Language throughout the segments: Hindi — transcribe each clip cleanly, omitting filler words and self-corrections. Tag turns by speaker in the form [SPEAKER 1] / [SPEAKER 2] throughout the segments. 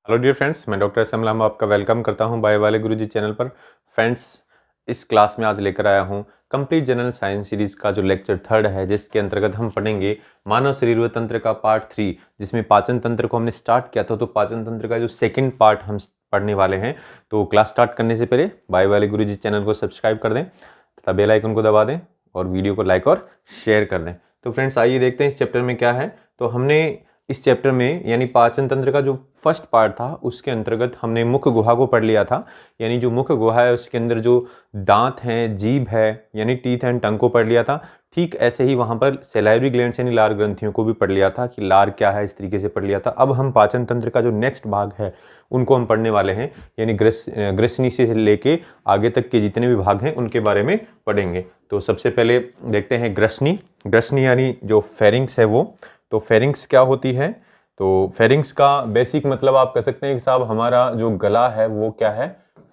[SPEAKER 1] हेलो डियर फ्रेंड्स, मैं डॉक्टर समलाम आपका वेलकम करता हूं बायो वाले गुरुजी चैनल पर। फ्रेंड्स, इस क्लास में आज लेकर आया हूं कंप्लीट जनरल साइंस सीरीज का जो लेक्चर 3 है, जिसके अंतर्गत हम पढ़ेंगे मानव शरीर व तंत्र का पार्ट 3, जिसमें पाचन तंत्र को हमने स्टार्ट किया था। तो पाचन तंत्र का जो सेकंड पार्ट हम पढ़ने वाले हैं। तो क्लास स्टार्ट करने से पहले बायो वाले गुरुजी चैनल को सब्सक्राइब कर दें तथा बेल आइकन को दबा दें और वीडियो को लाइक और शेयर कर दें। तो फ्रेंड्स, आइए देखते हैं इस चैप्टर में क्या है। तो हमने इस चैप्टर में यानी पाचन तंत्र का जो फर्स्ट पार्ट था, उसके अंतर्गत हमने मुख गुहा को पढ़ लिया था। यानी जो मुख गुहा है उसके अंदर जो दांत हैं, जीभ है यानी टीथ एंड टंग को पढ़ लिया था। ठीक ऐसे ही वहाँ पर सैलाइवरी ग्लैंड्स यानी लार ग्रंथियों को भी पढ़ लिया था कि लार क्या है, इस तरीके से पढ़ लिया था। अब हम पाचन तंत्र का जो नेक्स्ट भाग है उनको हम पढ़ने वाले हैं, यानी ग्रसनी से लेके आगे तक के जितने भी भाग हैं उनके बारे में पढ़ेंगे। तो सबसे पहले देखते हैं ग्रसनी। ग्रसनी यानी जो फेरिंग्स है वो। तो फेरिंग्स क्या होती है? तो फेरिंग्स का बेसिक मतलब आप कह सकते हैं कि साहब हमारा जो गला है वो क्या है,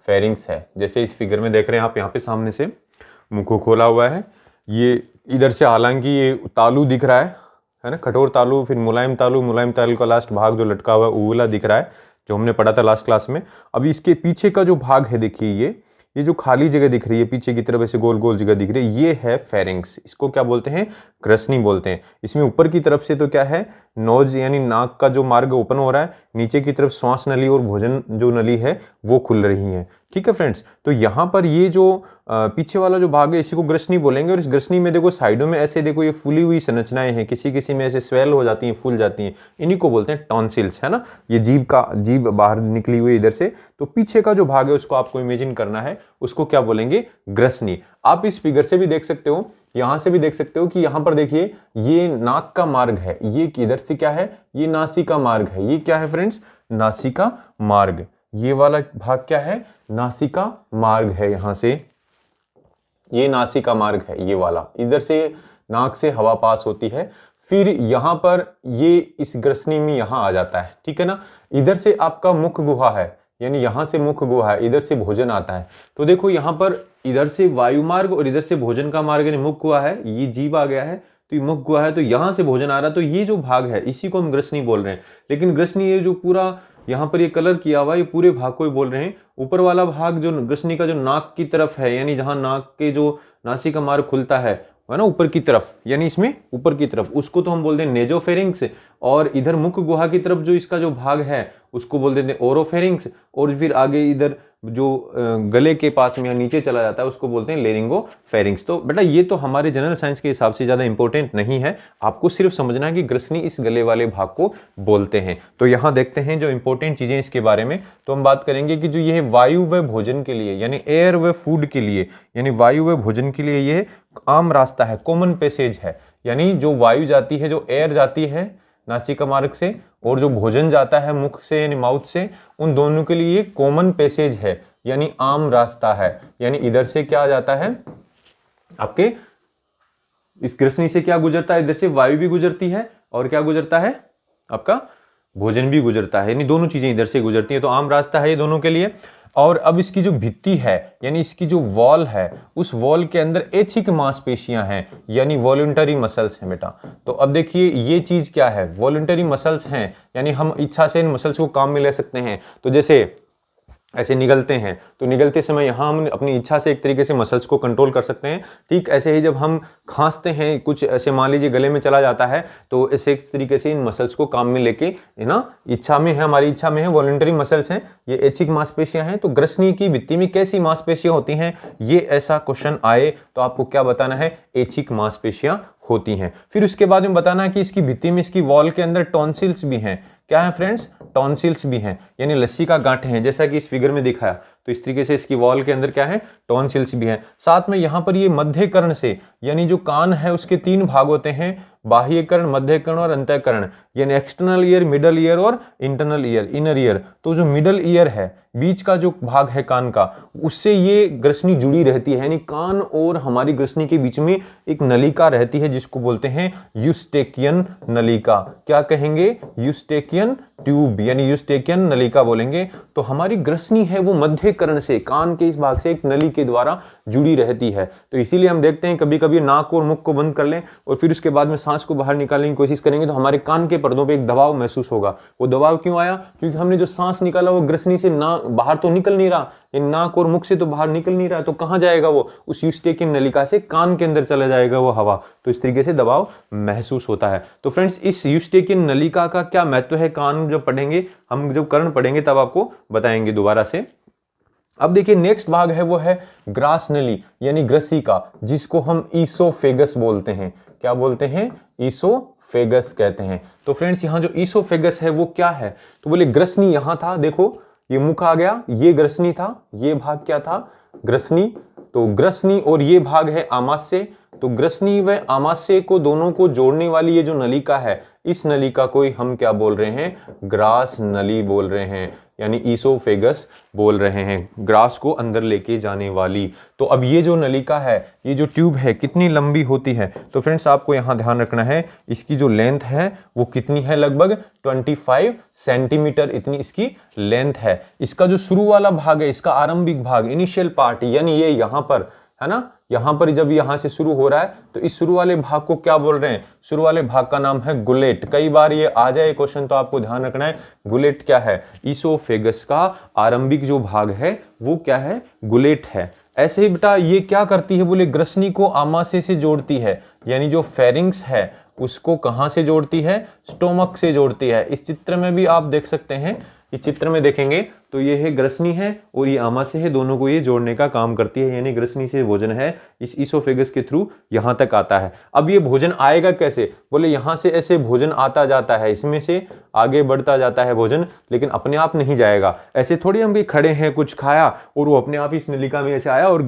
[SPEAKER 1] फेरिंग्स है। जैसे इस फिगर में देख रहे हैं आप, यहाँ पे सामने से मुंह को खोला हुआ है। ये इधर से हालांकि ये तालू दिख रहा है ना, कठोर तालू, फिर मुलायम तालू का लास्ट भाग जो लटका हुआ है उगला दिख रहा है, जो हमने पढ़ा था लास्ट क्लास में। अभी इसके पीछे का जो भाग है देखिए, ये जो खाली जगह दिख रही है पीछे की तरफ, ऐसे गोल गोल जगह दिख रही है, ये है फेरिंग्स। इसको क्या बोलते हैं? ग्रसनी बोलते हैं। इसमें ऊपर की तरफ से तो क्या है, नोज यानी नाक का जो मार्ग ओपन हो रहा है, नीचे की तरफ श्वास नली और भोजन जो नली है वो खुल रही है। ठीक है फ्रेंड्स, तो यहाँ पर ये जो पीछे वाला जो भाग है इसी को ग्रसनी बोलेंगे। और इस ग्रसनी में देखो साइडों में ऐसे देखो ये फूली हुई संरचनाएं हैं, किसी किसी में ऐसे स्वेल हो जाती हैं, फूल जाती हैं, इन्हीं को बोलते हैं टॉन्सिल्स, है ना। ये जीभ बाहर निकली हुई इधर से, तो पीछे का जो भाग है उसको आपको इमेजिन करना है, उसको क्या बोलेंगे? ग्रसनी। आप इस फिगर से भी देख सकते हो, यहां से भी देख सकते हो कि यहां पर देखिए ये नाक का मार्ग है, ये किधर से क्या है, ये नासिका मार्ग है। ये क्या है फ्रेंड्स? नासिका मार्ग। ये वाला भाग क्या है? नासिका मार्ग है। यहां से ये नासिका मार्ग है, ये वाला इधर से नाक से हवा पास होती है, फिर यहां पर ये इस ग्रसनी में यहां आ जाता है। ठीक है ना। इधर से आपका मुख गुहा है, यानी यहां से मुख गुहा है, इधर से भोजन आता है। तो देखो यहां पर इधर से वायु मार्ग और इधर से भोजन का मार्ग यानी मुख गुहा है, ये जीभ आ गया है, तो ये मुख गुहा है, तो यहां से भोजन आ रहा है। तो ये जो भाग है इसी को हम ग्रसनी बोल रहे हैं। लेकिन ग्रसनी ये जो पूरा यहाँ पर ये कलर किया हुआ, ये पूरे भाग को ही बोल रहे हैं। ऊपर वाला भाग जो ग्रसनी का जो नाक की तरफ है, यानी जहां नाक के जो नासिका मार्ग खुलता है ना ऊपर की तरफ, यानी इसमें ऊपर की तरफ, उसको तो हम बोलते हैं नेजोफेरिंग्स। और इधर मुख गुहा की तरफ जो इसका जो भाग है उसको बोल देते हैं ओरोफेरिंग्स। और फिर आगे इधर जो गले के पास में नीचे चला जाता है उसको बोलते हैं लेरिंगोफेरिंग्स। तो बेटा ये तो हमारे जनरल साइंस के हिसाब से ज्यादा इंपॉर्टेंट नहीं है, आपको सिर्फ समझना है कि ग्रसनी इस गले वाले भाग को बोलते हैं। तो यहां देखते हैं जो इंपॉर्टेंट चीजें इसके बारे में। तो हम बात करेंगे कि जो ये वायु व भोजन के लिए, यानी एयर व फूड के लिए, यानी वायु व भोजन के लिए ये आम रास्ता है, कॉमन पैसेज है। यानी जो वायु जाती है, जो एयर जाती है नासिका मार्ग से, और जो भोजन जाता है मुख से यानी माउथ से, उन दोनों के लिए कॉमन पैसेज है, यानी आम रास्ता है। यानी इधर से क्या जाता है आपके, इस ग्रसनी से क्या गुजरता है, इधर से वायु भी गुजरती है और क्या गुजरता है आपका, भोजन भी गुजरता है, यानी दोनों चीजें इधर से गुजरती है। तो आम रास्ता है ये दोनों के लिए। और अब इसकी जो भित्ति है, यानी इसकी जो वॉल है, उस वॉल के अंदर ऐच्छिक मांसपेशियां हैं, यानी वॉलंटरी मसल्स हैं बेटा। तो अब देखिए ये चीज क्या है, वॉलंटरी मसल्स हैं, यानी हम इच्छा से इन मसल्स को काम में ले सकते हैं। तो जैसे ऐसे निगलते हैं, तो निगलते समय यहाँ हम अपनी इच्छा से एक तरीके से मसल्स को कंट्रोल कर सकते हैं। ठीक ऐसे ही जब हम खांसते हैं, कुछ ऐसे मान लीजिए गले में चला जाता है, तो ऐसे एक तरीके से इन मसल्स को काम में लेके, है ना, इच्छा में है, हमारी इच्छा में है, वॉलंटरी मसल्स हैं, ये ऐच्छिक मांसपेशियां हैं। तो ग्रसनी की भित्ति में कैसी मांसपेशियां होती हैं, ये ऐसा क्वेश्चन आए तो आपको क्या बताना है, ऐच्छिक मांसपेशियां होती हैं। फिर उसके बाद में बताना है कि इसकी भित्ति में, इसकी वॉल के अंदर टॉन्सिल्स भी हैं। क्या है फ्रेंड्स? टॉन्सिल्स भी हैं, यानी लस्सी का गांठ है, जैसा कि इस फिगर में दिखाया। तो इस तरीके से इसकी वॉल के अंदर क्या है, टॉन्सिल्स भी हैं। साथ में यहाँ पर ये मध्य कर्ण से, यानी जो कान है उसके 3 भाग होते हैं, बाह्य कर्ण, मध्य कर्ण और अंतःकरण, यानी एक्सटर्नल ईयर, मिडल ईयर और इंटरनल ईयर, इनर ईयर। तो जो मिडल ईयर है, बीच का जो भाग है कान का, उससे ये ग्रसनी जुड़ी रहती है, यानी कान और हमारी ग्रसनी के बीच में एक नलिका रहती है, जिसको बोलते हैं यूस्टेकियन नलिका। क्या कहेंगे? यूस्टेकियन ट्यूब, यानी यूस्टेकियन नलिका बोलेंगे। तो हमारी ग्रसनी है वो मध्य कर्ण से, कान के इस भाग से एक नली के द्वारा जुड़ी रहती है। तो इसीलिए हम देखते हैं कभी कभी नाक और मुख को बंद कर लें और फिर उसके बाद में सांस को बाहर निकालने की कोशिश करेंगे तो हमारे कान के पर्दों पे एक दबाव महसूस होगा। वो दबाव क्यों आया? क्योंकि हमने जो सांस निकाला वो ग्रसनी से ना बाहर तो निकल नहीं रहा, ये नाक और मुख से तो बाहर निकल नहीं रहा, तो कहां जाएगा वो? उस यूस्टेकियन नलिका से कान के अंदर चला जाएगा वो हवा। तो इस तरीके से दबाव महसूस होता है। तो फ्रेंड्स, इस यूस्टेकियन नलिका का क्या महत्व है, कान जब पढ़ेंगे हम, जब कर्ण पढ़ेंगे तब आपको बताएंगे दोबारा से। अब देखिए नेक्स्ट भाग है वो है ग्रास नली यानी ग्रसिका, जिसको हम ईसोफेगस बोलते हैं। क्या बोलते हैं? ईसोफेगस कहते हैं। तो फ्रेंड्स, यहाँ जो ईसोफेगस है वो क्या है? तो बोले ग्रसनी यहाँ था, देखो ये मुख आ गया, ये ग्रसनी था, ये भाग क्या था? ग्रसनी। तो ग्रसनी और ये भाग है आमाशय। तो ग्रसनी व आमाशय को दोनों को जोड़ने वाली ये जो नलिका है, इस नलिका को ही हम क्या बोल रहे हैं? ग्रास नली बोल रहे हैं, यानी ईसोफेगस बोल रहे हैं, ग्रास को अंदर लेके जाने वाली। तो अब ये जो नलिका है, ये जो ट्यूब है, कितनी लंबी होती है? तो फ्रेंड्स, आपको यहाँ ध्यान रखना है, इसकी जो लेंथ है वो कितनी है? लगभग 25 सेंटीमीटर इतनी इसकी लेंथ है। इसका जो शुरू वाला भाग है, इसका आरंभिक भाग, इनिशियल पार्ट, यानी ये यहाँ पर है ना, यहां पर जब यहां से शुरू हो रहा है तो इस शुरू वाले भाग को क्या बोल रहे हैं? शुरू वाले भाग का नाम है गुलेट। कई बार ये आ जाए क्वेश्चन, तो आपको ध्यान रखना है गुलेट क्या है? ईसोफेगस का आरंभिक जो भाग है वो क्या है? गुलेट है। ऐसे ही बेटा ये क्या करती है? बोले ग्रसनी को आमाशय से जोड़ती है, यानी जो फेरिंग्स है उसको कहां से जोड़ती है? स्टोमक से जोड़ती है। इस चित्र में भी आप देख सकते हैं, इस चित्र में देखेंगे तो ये है ग्रसनी है और ये आमाशय है, दोनों को ये जोड़ने का काम करती है, यानी ग्रसनी से भोजन है इस ईसोफेगस के थ्रू यहां तक आता है। अब ये भोजन आएगा कैसे? बोले यहां से ऐसे भोजन आता जाता है, इसमें से आगे बढ़ता जाता है भोजन, लेकिन अपने आप नहीं जाएगा। ऐसे थोड़ी हम भी खड़े हैं, कुछ खाया और वो अपने आप इस नलिका में ऐसे आया और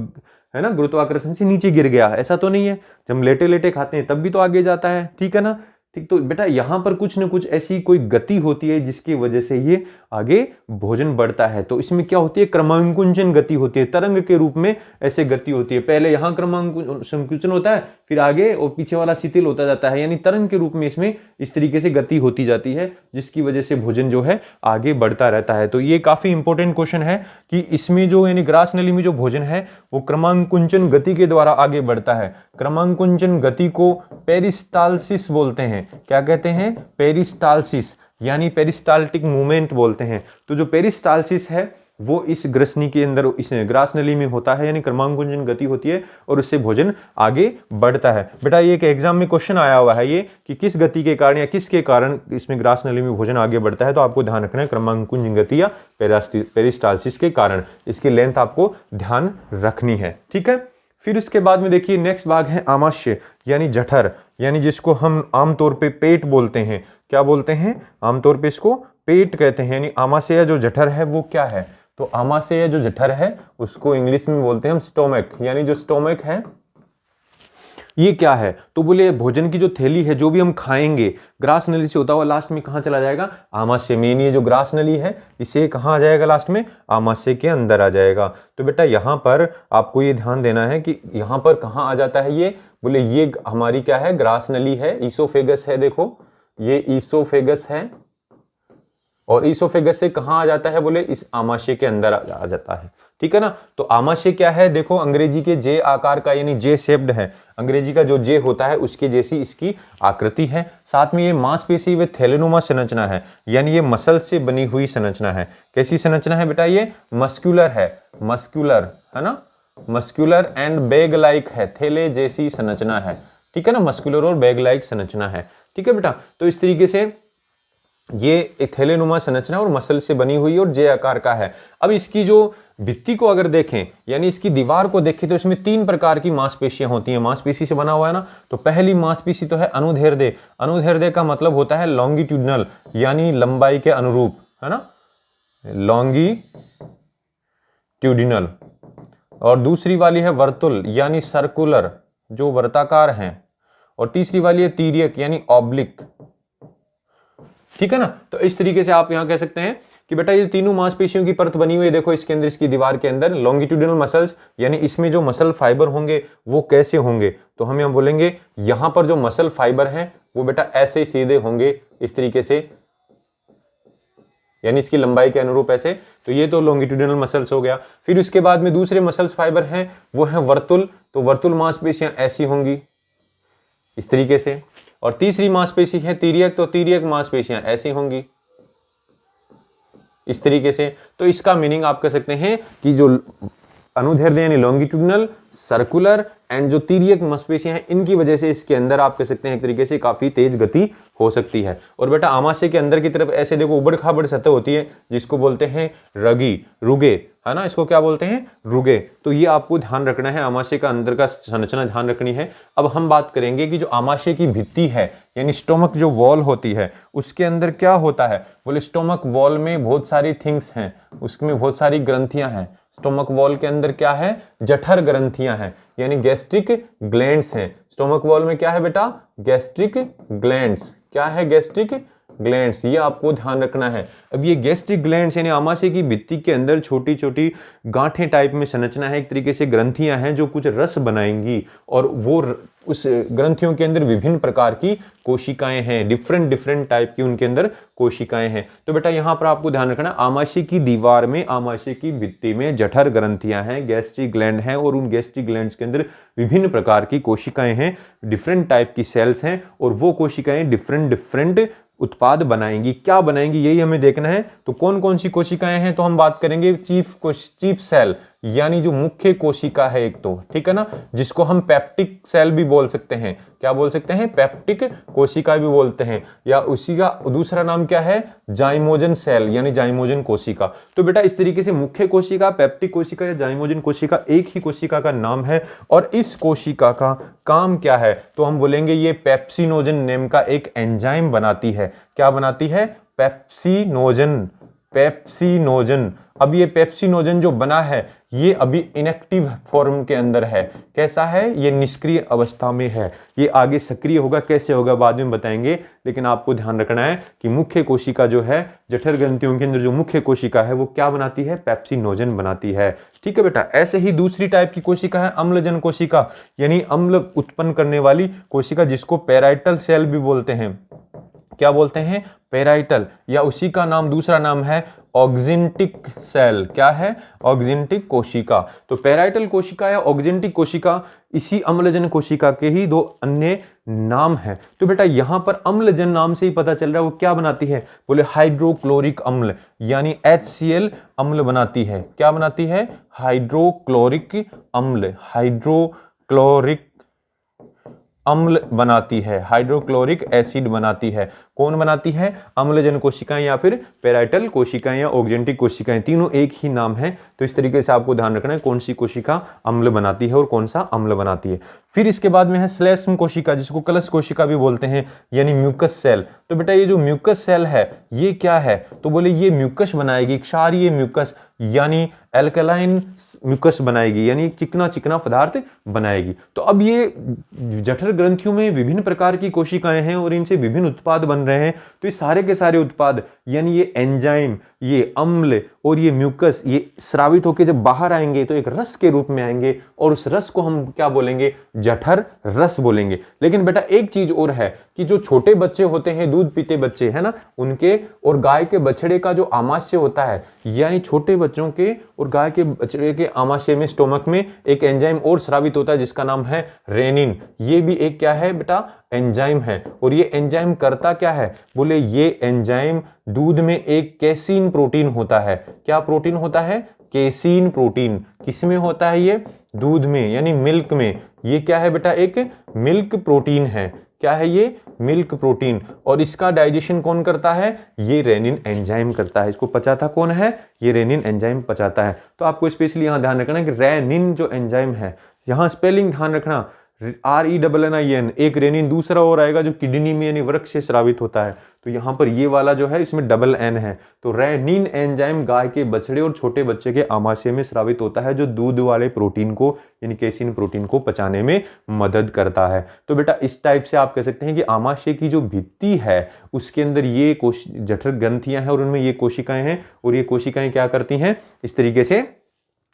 [SPEAKER 1] है ना गुरुत्वाकर्षण से नीचे गिर गया, ऐसा तो नहीं है। जब हम लेटे लेटे खाते हैं तब भी तो आगे जाता है, ठीक है ना? ठीक, तो बेटा यहाँ पर कुछ न कुछ ऐसी कोई गति होती है जिसकी वजह से ये आगे भोजन बढ़ता है। तो इसमें क्या होती है? क्रमांकुंचन गति होती है, तरंग के रूप में ऐसे गति होती है। पहले यहाँ क्रमांकुंचन होता है, फिर आगे और पीछे वाला शिथिल होता जाता है, यानी तरंग के रूप में इसमें इस तरीके से गति होती जाती है, जिसकी वजह से भोजन जो है आगे बढ़ता रहता है। तो ये काफी इंपॉर्टेंट क्वेश्चन है कि इसमें जो यानी ग्रास नली में जो भोजन है वो क्रमांकुंचन गति के द्वारा आगे बढ़ता है। क्रमांकुंचन गति को पेरिस्टाल्सिस बोलते हैं। क्या कहते हैं? पेरिस्टाल्सिस, यानी पेरिस्टाल्टिक मूवमेंट बोलते हैं। तो जो पेरिस्टाल्सिस है वो इस ग्रसनी के अंदर, इस ग्रास नली में होता है, यानी क्रमांकुंचन गति होती है और उससे भोजन आगे बढ़ता है। बेटा ये एक एग्जाम में क्वेश्चन आया हुआ है ये कि किस गति के कारण या किसके कारण इसमें ग्रास नली में भोजन आगे बढ़ता है, तो आपको ध्यान रखना है क्रमांकुंचन गति या पेरिस्टाल्सिस के कारण। इसकी लेंथ आपको ध्यान रखनी है, ठीक है। फिर उसके बाद में देखिए नेक्स्ट भाग है आमाशय यानी जठर, यानी जिसको हम आमतौर पे पेट बोलते हैं। क्या बोलते हैं? आमतौर पे इसको पेट कहते हैं। यानी आमाशय जो जठर है वो क्या है? तो आमाशय जो जठर है उसको इंग्लिश में बोलते हैं हम स्टोमक, यानी जो स्टोमक है ये क्या है? तो बोले भोजन की जो थैली है, जो भी हम खाएंगे ग्रास नली से होता हुआ लास्ट में कहाँ चला जाएगा? आमाशय में। ये जो ग्रास नली है इसे कहाँ आ जाएगा? लास्ट में आमाशय के अंदर आ जाएगा। तो बेटा यहाँ पर आपको ये ध्यान देना है कि यहाँ पर कहाँ आ जाता है ये? बोले ये हमारी क्या है? ग्रास नली है, ईसोफेगस है। देखो ये ईसोफेगस है और ईसोफेगस से कहाँ आ जाता है? बोले इस आमाशय के अंदर आ जाता है, ठीक है ना। तो आमाशय क्या है? देखो अंग्रेजी के जे आकार का, यानी जे शेप्ड है। अंग्रेजी का जो जे होता है उसके जैसी इसकी आकृति है। साथ में ये मांसपेशी व थैलेनुमा संरचना है, यानी ये मसल से बनी हुई संरचना है। कैसी संरचना है बेटा? ये मस्कुलर है, मस्कुलर है ना, मस्कुलर एंड बैग लाइक है, थैले जैसी संरचना है, ठीक है ना। मस्कुलर और बैग लाइक संरचना है, ठीक है बेटा। तो इस तरीके से ये थैलेनुमा संरचना और मसल से बनी हुई और जे आकार का है। अब इसकी जो भित्ति को अगर देखें, यानी इसकी दीवार को देखें, तो इसमें 3 प्रकार की मांसपेशियां होती हैं। मांसपेशी से बना हुआ है ना। तो पहली मांसपेशी तो है अनुदैर्ध्य। अनुदैर्ध्य का मतलब होता है लॉन्गिट्यूडनल, यानी लंबाई के अनुरूप, है ना, लॉन्गिट्यूडिनल। और दूसरी वाली है वर्तुल, यानी सर्कुलर, जो वर्ताकार हैं। और तीसरी वाली है तिर्यक, यानी ऑब्लिक, ठीक है ना। तो इस तरीके से आप यहां कह सकते हैं कि बेटा ये तीनों मांसपेशियों की परत बनी हुई है। देखो इसके अंदर, इसकी दीवार के अंदर लॉन्गिट्यूडिनल मसल्स, यानी इसमें जो मसल फाइबर होंगे वो कैसे होंगे? तो हम यहां बोलेंगे यहां पर जो मसल फाइबर हैं वो बेटा ऐसे सीधे होंगे, इस तरीके से, यानी इसकी लंबाई के अनुरूप ऐसे। तो ये तो लॉन्गिट्यूडिनल मसल्स हो गया। फिर उसके बाद में दूसरे मसल्स फाइबर हैं वो हैं वर्तुल, तो वर्तुल मांसपेशियां ऐसी होंगी इस तरीके से। और तीसरी मांसपेशी है तिर्यक, तो तिर्यक मांसपेशियां ऐसी होंगी इस तरीके से। तो इसका मीनिंग आप कह सकते हैं कि जो अनुदैर्ध्य यानी लॉन्गिट्यूडिनल, सर्कुलर एंड जो तिर्यक मांसपेशियां हैं इनकी वजह से इसके अंदर आप कह सकते हैं एक तरीके से काफी तेज गति हो सकती है। और बेटा आमाशय के अंदर की तरफ ऐसे देखो उबड़ खाबड़ सतह होती है जिसको बोलते हैं रगी, रुगे, है ना, इसको क्या बोलते हैं, रुगे। तो ये आपको ध्यान रखना है, आमाशय का अंदर का संरचना ध्यान रखनी है। अब हम बात करेंगे कि जो आमाशय की भित्ति है यानी स्टोमक जो वॉल होती है उसके अंदर क्या होता है। बोले स्टोमक वॉल में बहुत सारी थिंग्स हैं, उसमें बहुत सारी ग्रंथियां हैं। स्टोमक वॉल के अंदर क्या है, जठर ग्रंथियां हैं यानी गैस्ट्रिक ग्लैंड्स हैं। स्टोमक वॉल में क्या है बेटा, गैस्ट्रिक ग्लैंड्स। क्या है, गैस्ट्रिक ग्लैंड्स, ये आपको ध्यान रखना है। अब ये गैस्ट्रिक ग्लैंड्स यानी आमाशय की भित्ति के अंदर छोटी छोटी गांठें टाइप में संरचना है, एक तरीके से ग्रंथियां हैं जो कुछ रस बनाएंगी और वो उस ग्रंथियों के अंदर विभिन्न प्रकार की कोशिकाएं हैं, डिफरेंट टाइप की उनके अंदर कोशिकाएं हैं। तो बेटा यहाँ पर आपको ध्यान रखना, आमाशय की दीवार में, आमाशय की भित्ति में जठर ग्रंथियां हैं, गैस्ट्रिक ग्लैंड हैं और उन गैस्ट्रिक ग्लैंड्स के अंदर विभिन्न प्रकार की कोशिकाएं हैं, डिफरेंट टाइप की सेल्स हैं और वो कोशिकाएं डिफरेंट उत्पाद बनाएंगी। क्या बनाएंगी यही हमें देखना है। तो कौन कौन सी कोशिकाएं हैं, तो हम बात करेंगे चीफ सेल यानी जो मुख्य कोशिका है एक, तो ठीक है ना, जिसको हम पेप्टिक सेल भी बोल सकते हैं। क्या बोल सकते हैं, पेप्टिक कोशिका भी बोलते हैं, या उसी का दूसरा नाम क्या है, जाइमोजन सेल यानी जाइमोजन कोशिका। तो बेटा इस तरीके से मुख्य कोशिका, पेप्टिक कोशिका या जाइमोजन कोशिका एक ही कोशिका का नाम है। और इस कोशिका का काम क्या है, तो हम बोलेंगे ये पेप्सिनोजन नेम का एक एंजाइम बनाती है। क्या बनाती है, पेप्सिनोजन। अब ये पेप्सिनोजन जो बना है ये अभी इनएक्टिव फॉर्म के अंदर है। कैसा है, ये निष्क्रिय अवस्था में है। ये आगे सक्रिय होगा, कैसे होगा बाद में बताएंगे, लेकिन आपको ध्यान रखना है कि मुख्य कोशिका जो है, जठर ग्रंथियों के अंदर जो मुख्य कोशिका है वो क्या बनाती है, पेप्सिनोजन बनाती है। ठीक है बेटा। ऐसे ही दूसरी टाइप की कोशिका है अम्लजन कोशिका यानी अम्ल उत्पन्न करने वाली कोशिका, जिसको पेराइटल सेल भी बोलते हैं। क्या बोलते हैं, पेराइटल, या उसी का नाम दूसरा नाम है ऑक्जिंटिक सेल। क्या है, ऑक्जिंटिक कोशिका। तो पेराइटल कोशिका या ऑक्जिंटिक कोशिका इसी अम्लजन कोशिका के ही दो अन्य नाम है। तो बेटा यहां पर अम्लजन नाम से ही पता चल रहा है वो क्या बनाती है, बोले हाइड्रोक्लोरिक अम्ल यानी HCl अम्ल बनाती है। क्या बनाती है, हाइड्रोक्लोरिक अम्ल, हाइड्रोक्लोरिक अम्ल बनाती है, हाइड्रोक्लोरिक एसिड बनाती है। कौन बनाती है, अम्लजन कोशिकाएं या फिर पेराइटल कोशिकाएं या ऑक्जेंटिक कोशिकाएं, तीनों एक ही नाम है। तो इस तरीके से आपको ध्यान रखना है कौन सी कोशिका अम्ल बनाती है और कौन सा अम्ल बनाती है। फिर इसके बाद में है श्लेष्म कोशिका, जिसको कलश कोशिका भी बोलते हैं यानी म्यूकस सेल। तो बेटा ये जो म्यूकस सेल है ये क्या है, तो बोले ये म्यूकस बनाएगी, क्षारीय म्यूकस यानी एल्कलाइन म्यूकस बनाएगी यानी चिकना चिकना पदार्थ बनाएगी। तो अब ये जठर ग्रंथियों में विभिन्न प्रकार की कोशिकाएं हैं और इनसे विभिन्न उत्पाद बन रहे हैं। तो ये सारे के सारे उत्पाद यानी ये एंजाइम, ये अम्ल और ये म्यूकस, ये स्रावित होकर जब बाहर आएंगे तो एक रस के रूप में आएंगे और उस रस को हम क्या बोलेंगे, जठर रस बोलेंगे। लेकिन बेटा एक चीज और है कि जो छोटे बच्चे होते हैं, दूध पीते बच्चे है ना, उनके और गाय के बछड़े का जो आमाशय होता है, यानी छोटे बच्चों के और गाय के बछड़े के आमाशय में, स्टोमक में एक एंजाइम और स्रावित होता है जिसका नाम है रेनिन। ये भी एक क्या है बेटा, एंजाइम है। और ये एंजाइम करता क्या है, बोले ये एंजाइम दूध में एक केसीन प्रोटीन होता है। क्या प्रोटीन होता है, केसीन प्रोटीन। किसमें होता है ये, दूध में यानी मिल्क में। ये क्या है बेटा, एक मिल्क प्रोटीन है। क्या है ये, मिल्क प्रोटीन। और इसका डाइजेशन कौन करता है, ये रेनिन एंजाइम करता है। इसको पचाता कौन है, ये रेनिन एंजाइम पचाता है। तो आपको स्पेशली यहां ध्यान रखना कि रेनिन जो एंजाइम है, यहां स्पेलिंग ध्यान रखना, RENNIN, एक रेनिन दूसरा और आएगा जो किडनी में यानी वृक्क से स्रावित होता है। तो यहाँ पर ये वाला जो है इसमें डबल N है। तो रेनिन एंजाइम गाय के बछड़े और छोटे बच्चे के आमाशय में स्रावित होता है, जो दूध वाले प्रोटीन को यानी केसिन प्रोटीन को पचाने में मदद करता है। तो बेटा इस टाइप से आप कह सकते हैं कि आमाशय की जो भित्ति है उसके अंदर ये जठर ग्रंथियां हैं और उनमें ये कोशिकाएं हैं और ये कोशिकाएं क्या करती हैं, इस तरीके से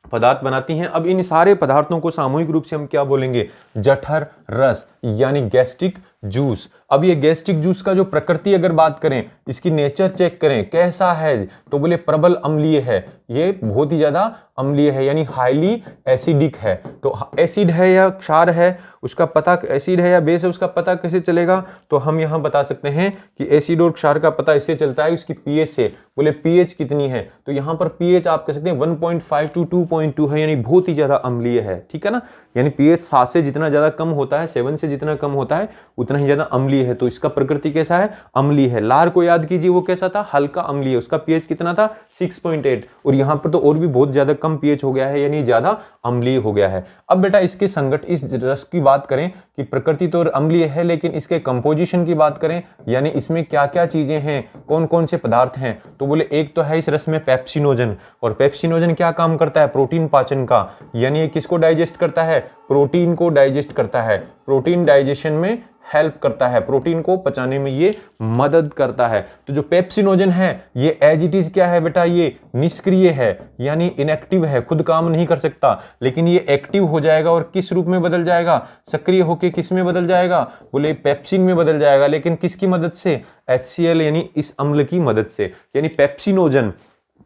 [SPEAKER 1] पदार्थ बनाती हैं। अब इन सारे पदार्थों को सामूहिक रूप से हम क्या बोलेंगे, जठर रस यानी गैस्ट्रिक जूस। अब ये गैस्ट्रिक जूस का जो प्रकृति अगर बात करें, इसकी नेचर चेक करें कैसा है, तो बोले प्रबल अम्लीय है, ये बहुत ही ज्यादा अम्लीय है यानी हाईली एसिडिक है। तो एसिड है या क्षार है उसका पता, एसिड है या बेस है उसका पता कैसे चलेगा, तो हम यहाँ बता सकते हैं कि एसिड और क्षार का पता इससे चलता है उसकी पीएच से। बोले पीएच कितनी है, तो यहाँ पर पीएच आप कह सकते हैं 1.5 to 2.2 है, यानी बहुत ही ज्यादा अम्लीय है, ठीक है ना। यानी पीएच 7 से जितना ज्यादा कम होता है, 7 से जितना कम होता है उतना ही ज्यादा अम्लीय है। तो इसका प्रकृति कैसा है, अम्लीय है। लार को याद कीजिए, वो कैसा था, हल्का अम्लीय, उसका पीएच कितना था 6.8, और यहाँ पर तो और भी बहुत ज्यादा कम पीएच हो गया है, यानी ज्यादा अम्लीय हो गया है। अब बेटा इसके संगत, इस रस की बात करें कि प्रकृति तो अम्लीय है, लेकिन इसके कंपोजिशन की बात करें यानी इसमें क्या क्या चीजें हैं, कौन कौन से पदार्थ हैं, तो बोले एक तो है इस रस में पेप्सिनोजन, और पेप्सिनोजन क्या काम करता है, प्रोटीन पाचन का, यानी ये किसको डाइजेस्ट करता है, प्रोटीन को डाइजेस्ट करता है, प्रोटीन डाइजेशन में हेल्प करता है, प्रोटीन को पचाने में ये मदद करता है। तो जो पेप्सिनोजन है ये एज इट इज क्या है बेटा, ये निष्क्रिय है यानी इनएक्टिव है, खुद काम नहीं कर सकता, लेकिन ये एक्टिव हो जाएगा और किस रूप में बदल जाएगा, सक्रिय होकर किस में बदल जाएगा, बोले पेप्सिन में बदल जाएगा, लेकिन किसकी मदद से, HCl यानी इस अम्ल की मदद से। यानी पेप्सिनोजन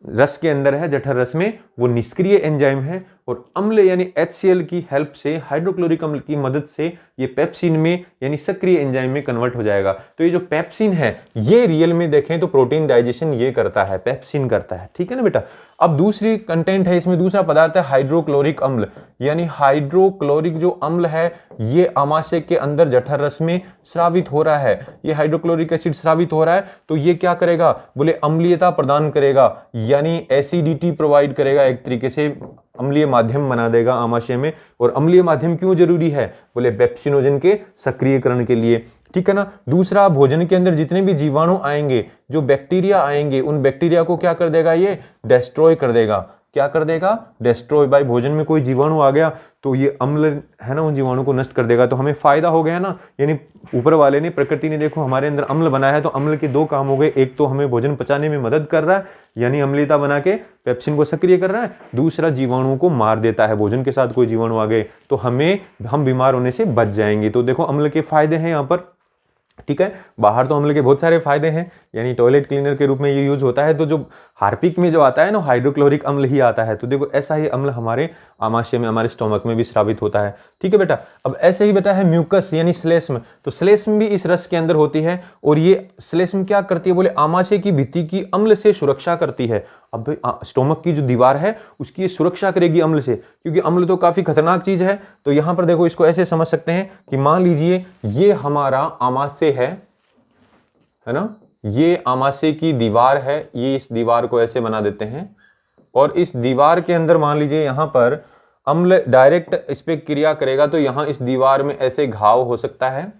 [SPEAKER 1] रस के अंदर है, जठर रस में, वो निष्क्रिय एंजाइम है, और अम्ल यानी HCl की हेल्प से, हाइड्रोक्लोरिक अम्ल की मदद से ये पेप्सिन में यानी सक्रिय एंजाइम में कन्वर्ट हो जाएगा। तो ये जो पेप्सिन है ये रियल में देखें तो प्रोटीन डाइजेशन ये करता है, पेप्सिन करता है, ठीक है ना बेटा। अब दूसरी कंटेंट है इसमें, दूसरा पदार्थ है हाइड्रोक्लोरिक अम्ल, यानी हाइड्रोक्लोरिक जो अम्ल है ये आमाशय के अंदर जठर रस में स्रावित हो रहा है, ये हाइड्रोक्लोरिक एसिड स्रावित हो रहा है, तो ये क्या करेगा, बोले अम्लीयता प्रदान करेगा, यानी एसिडिटी प्रोवाइड करेगा, एक तरीके से अम्लीय माध्यम बना देगा आमाशय में। और अम्लीय माध्यम क्यों जरूरी है, बोले पेप्सिनोजन के सक्रियकरण के लिए, ठीक है ना। दूसरा, भोजन के अंदर जितने भी जीवाणु आएंगे, जो बैक्टीरिया आएंगे, उन बैक्टीरिया को क्या कर देगा, ये डिस्ट्रॉय कर देगा, क्या कर देगा, डिस्ट्रॉय। भाई भोजन में कोई जीवाणु आ गया तो ये अम्ल है ना, उन जीवाणु को नष्ट कर देगा, तो हमें फायदा हो गया ना। यानी ऊपर वाले ने, प्रकृति ने देखो हमारे अंदर अम्ल बनाया है, तो अम्ल के दो काम हो गए, एक तो हमें भोजन पचाने में मदद कर रहा है यानी अम्लीयता बना के पेप्सिन को सक्रिय कर रहा है, दूसरा जीवाणुओं को मार देता है, भोजन के साथ कोई जीवाणु आ गए तो हम बीमार होने से बच जाएंगे। तो देखो अम्ल के फायदे हैं यहाँ पर, ठीक है। बाहर तो अम्ल के बहुत सारे फायदे हैं, यानी टॉयलेट क्लीनर के रूप में ये यूज होता है, तो जो हार्पिक में जो आता है ना हाइड्रोक्लोरिक अम्ल ही आता है, तो देखो ऐसा ही अम्ल हमारे आमाशय में, हमारे स्टोमक में भी स्रावित होता है, ठीक है बेटा। अब ऐसे ही बेटा है म्यूकस यानी श्लेष्म, तो श्लेष्म भी इस रस के अंदर होती है, और ये श्लेष्म क्या करती है, बोले आमाशय की भित्ति की अम्ल से सुरक्षा करती है। अब स्टोमक की जो दीवार है उसकी ये सुरक्षा करेगी अम्ल से, क्योंकि अम्ल तो काफी खतरनाक चीज है। तो यहां पर देखो इसको ऐसे समझ सकते हैं कि मान लीजिए ये हमारा आमाशय है ना, ये आमाशय की दीवार है, ये इस दीवार को ऐसे बना देते हैं, और इस दीवार के अंदर मान लीजिए यहाँ पर अम्ल डायरेक्ट इस पे क्रिया करेगा, तो यहाँ इस दीवार में ऐसे घाव हो सकता है,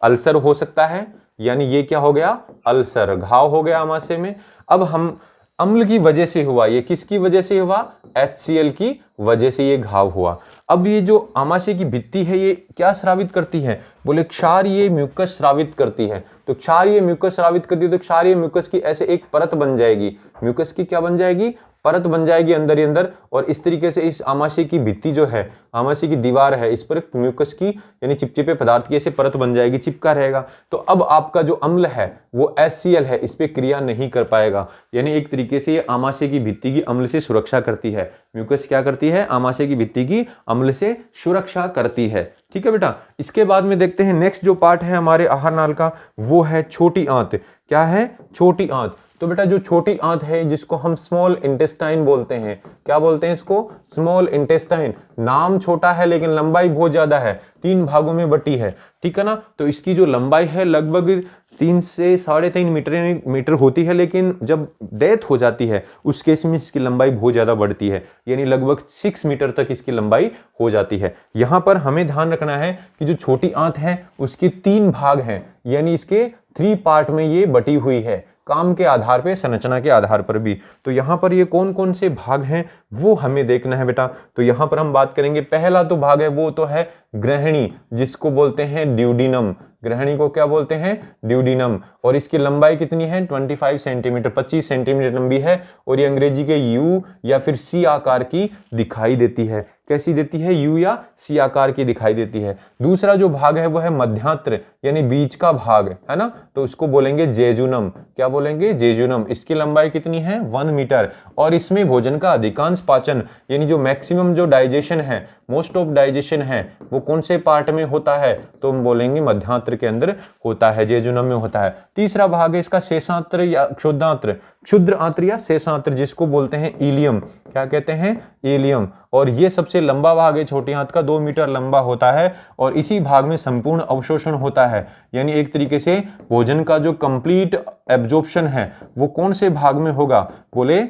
[SPEAKER 1] अल्सर हो सकता है, यानी ये क्या हो गया, अल्सर, घाव हो गया आमाशय में। अब हम अम्ल की वजह से हुआ, ये किसकी वजह से हुआ, HCl की वजह से ये घाव हुआ। अब ये जो आमाशय की भित्ति है ये क्या स्रावित करती है, बोले क्षारीय म्यूकस स्रावित करती है। तो क्षारीय म्यूकस स्रावित करती है, तो क्षारीय म्यूकस की ऐसे एक परत बन जाएगी, म्यूकस की क्या बन जाएगी, परत बन जाएगी अंदर ही अंदर, और इस तरीके से इस आमाशय की भित्ति जो है, आमाशय की दीवार है, इस पर म्यूकस की यानी चिपचिपे पदार्थ की ऐसे परत बन जाएगी, चिपका रहेगा। तो अब आपका जो अम्ल है वो HCl है, इस पे क्रिया नहीं कर पाएगा, यानी एक तरीके से ये आमाशय की भित्ति की अम्ल से सुरक्षा करती है। म्यूकस क्या करती है, आमाशय की भित्ति की अम्ल से सुरक्षा करती है, ठीक है बेटा। इसके बाद में देखते हैं नेक्स्ट जो पार्ट है हमारे आहार नाल का, वो है छोटी आंत। क्या है, छोटी आंत। तो बेटा जो छोटी आंत है जिसको हम स्मॉल इंटेस्टाइन बोलते हैं, क्या बोलते हैं इसको, स्मॉल इंटेस्टाइन। नाम छोटा है लेकिन लंबाई बहुत ज्यादा है, 3 भागों में बटी है, ठीक है ना। तो इसकी जो लंबाई है लगभग 3 से 3.5 मीटर होती है, लेकिन जब डेथ हो जाती है उस केस में इसकी लंबाई बहुत ज्यादा बढ़ती है, यानी लगभग 6 मीटर तक इसकी लंबाई हो जाती है। यहां पर हमें ध्यान रखना है कि जो छोटी आंत है उसके 3 भाग हैं, यानी इसके 3 पार्ट में ये बटी हुई है, काम के आधार पे, संरचना के आधार पर भी। तो यहाँ पर ये कौन कौन से भाग हैं वो हमें देखना है बेटा। तो यहाँ पर हम बात करेंगे, पहला तो भाग है वो तो है ग्रहणी, जिसको बोलते हैं ड्यूडिनम। ग्रहणी को क्या बोलते हैं, ड्यूडिनम। और इसकी लंबाई कितनी है, 25 सेंटीमीटर, 25 सेंटीमीटर लंबी है, और ये अंग्रेजी के यू या फिर सी आकार की दिखाई देती है। कैसी देती है, यू या सी आकार की दिखाई देती है। दूसरा जो भाग है वो है मध्यांत्र यानी बीच का भाग, है ना, तो उसको बोलेंगे जेजुनम। क्या बोलेंगे, जेजुनम। इसकी लंबाई कितनी है, 1 मीटर। और इसमें भोजन का अधिकांश पाचन यानी जो मैक्सिमम जो डाइजेशन है, मोस्ट ऑफ डाइजेशन है, वो कौन से पार्ट में होता है, तो हम बोलेंगे मध्यांत्र के अंदर होता है, जेजुनम में होता है। तीसरा भाग है इसका शेषांत्र या क्षुद्रांत्र, क्षुद्र आंत्र या शेषांत्र, जिसको बोलते हैं इलियम। क्या कहते हैं, इलियम। और ये सबसे लंबा भाग है छोटी आंत का, 2 मीटर लंबा होता है। और इसी भाग में संपूर्ण अवशोषण होता है, यानी एक तरीके से भोजन का जो कंप्लीट एब्जॉर्प्शन है वो कौन से भाग में होगा, बोले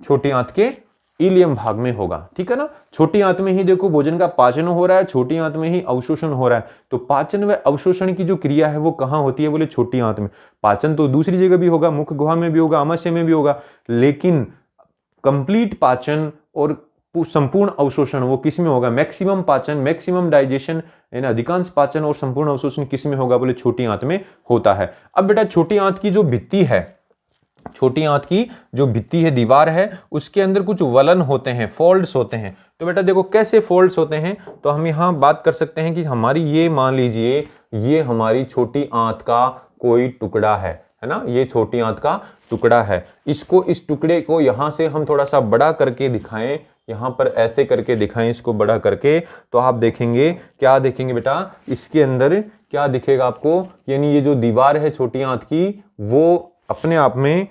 [SPEAKER 1] छोटी आंत के इलियम भाग में होगा। ठीक है ना, छोटी आंत में ही देखो भोजन का पाचन हो रहा है, छोटी आंत में ही अवशोषण हो रहा है। तो पाचन व अवशोषण की जो क्रिया है वो कहाँ होती है, बोले छोटी आंत में। पाचन तो दूसरी जगह भी होगा, मुख गुहा में भी होगा, आमाशय में भी होगा, लेकिन कंप्लीट पाचन और संपूर्ण अवशोषण वो किस में होगा, मैक्सिमम पाचन, मैक्सिमम डाइजेशन यानी अधिकांश पाचन और संपूर्ण अवशोषण किस में होगा, बोले छोटी आंत में होता है। अब बेटा छोटी आंत की जो भित्ति है, छोटी आंत की जो भित्ति है, दीवार है, उसके अंदर कुछ वलन होते हैं, फोल्ड्स होते हैं। तो बेटा देखो कैसे फोल्ड्स होते हैं, तो हम यहाँ बात कर सकते हैं कि हमारी ये मान लीजिए ये हमारी छोटी आंत का कोई टुकड़ा है ना, ये छोटी आंत का टुकड़ा है। इसको, इस टुकड़े को यहाँ से हम थोड़ा सा बड़ा करके दिखाएं, यहाँ पर ऐसे करके दिखाएं इसको बड़ा करके, तो आप देखेंगे, क्या देखेंगे बेटा, इसके अंदर क्या दिखेगा आपको, यानी ये जो दीवार है छोटी आंत की वो अपने आप में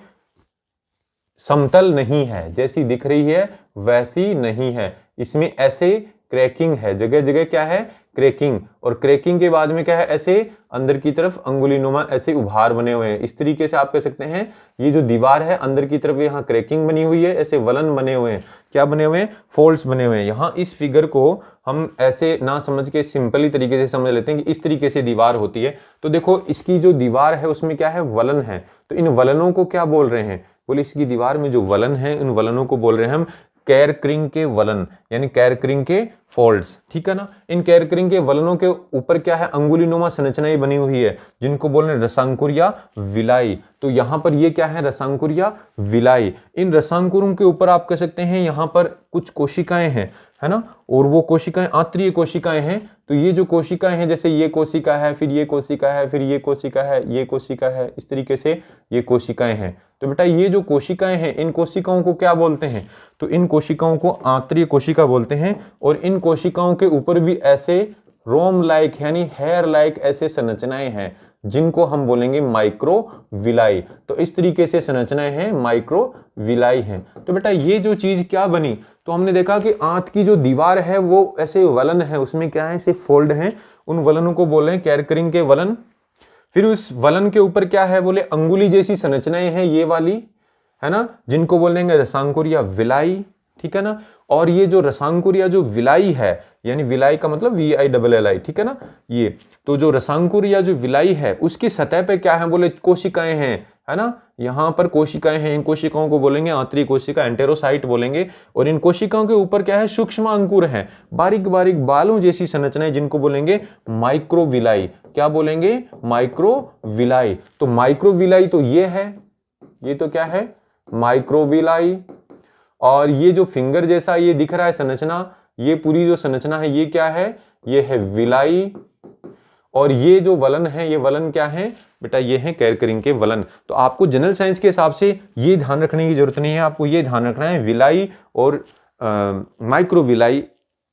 [SPEAKER 1] समतल नहीं है, जैसी दिख रही है वैसी नहीं है, इसमें ऐसे क्रैकिंग है, जगह जगह क्या है, क्रैकिंग। और क्रैकिंग के बाद में क्या है, ऐसे अंदर की तरफ अंगुलीनुमा ऐसे उभार बने हुए हैं। इस तरीके से आप कह सकते हैं ये जो दीवार है अंदर की तरफ यहाँ क्रैकिंग बनी हुई है, ऐसे वलन बने हुए हैं। क्या बने हुए हैं, फोल्ड्स बने हुए हैं। यहाँ इस फिगर को हम ऐसे ना समझ के सिंपली तरीके से समझ लेते हैं कि इस तरीके से दीवार होती है। तो देखो इसकी जो दीवार है उसमें क्या है, वलन है। तो इन वलनों को क्या बोल रहे हैं, बोले इसकी दीवार में जो वलन है इन वलनों को बोल रहे हैं हम कैरक्रिंग के वलन, यानी कैरक्रिंग के फोल्ड्स। ठीक है ना, इन कैरक्रिंग के वलनों के ऊपर क्या है, अंगुलीनुमा संरचनाएं बनी हुई है, जिनको बोल रहे हैं रसांकुर या विलाई। तो यहाँ पर ये क्या है, रसांकुर या विलाई। इन रसांकुरों के ऊपर आप कह सकते हैं यहाँ पर कुछ कोशिकाएं हैं, है ना, और वो कोशिकाएं आंतरीय कोशिकाएं हैं। तो ये जो कोशिकाएं हैं, जैसे ये कोशिका है, फिर ये कोशिका है, फिर ये कोशिका है, ये कोशिका है, इस तरीके से ये कोशिकाएं हैं। तो बेटा ये जो कोशिकाएं हैं, इन कोशिकाओं को क्या बोलते हैं, तो इन कोशिकाओं को आंतरिक कोशिका बोलते हैं। और इन कोशिकाओं के ऊपर भी ऐसे रोम लाइक यानी हेयर लाइक ऐसे संरचनाएं हैं, जिनको हम बोलेंगे माइक्रोविलाई। तो इस तरीके से संरचनाएं हैं, माइक्रोविलाई हैं। तो बेटा ये जो चीज क्या बनी, तो हमने देखा कि आंत की जो दीवार है वो ऐसे वलन है, उसमें क्या है, ऐसे फोल्ड हैं, उन वलनों को बोल रहे हैं कैरक्रिंग के वलन। फिर उस वलन के ऊपर क्या है, बोले अंगुली जैसी संरचनाएं हैं, ये वाली, है ना, जिनको बोलेंगे रसांकुर या विलाई। ठीक है ना, और ये जो रसांकुर या जो विलाई है, यानी विलाई का मतलब VILLI, ठीक है ना, ये तो जो रसांकुर या जो विलाई है उसकी सतह पे क्या है, बोले कोशिकाएं हैं, है ना, यहाँ पर कोशिकाएं हैं। इन कोशिकाओं को बोलेंगे आंतरिक कोशिका, एंटेरोसाइट बोलेंगे। और इन कोशिकाओं के ऊपर क्या है, सूक्ष्म अंकुर हैं, बारीक बारीक बालों जैसी संरचनाएं, जिनको बोलेंगे माइक्रोविलाई। क्या बोलेंगे, माइक्रोविलाई। तो माइक्रोविलाई तो ये है, ये तो क्या है, माइक्रोविलाई। और ये जो फिंगर जैसा ये दिख रहा है संरचना, ये पूरी जो संरचना है ये क्या है, ये है विलाई। और ये जो वलन है, ये वलन क्या है बेटा, ये है कैरक्रिंग के वलन। तो आपको जनरल साइंस के हिसाब से ये ध्यान रखने की जरूरत नहीं है, आपको ये ध्यान रखना है विलाई और माइक्रोविलाई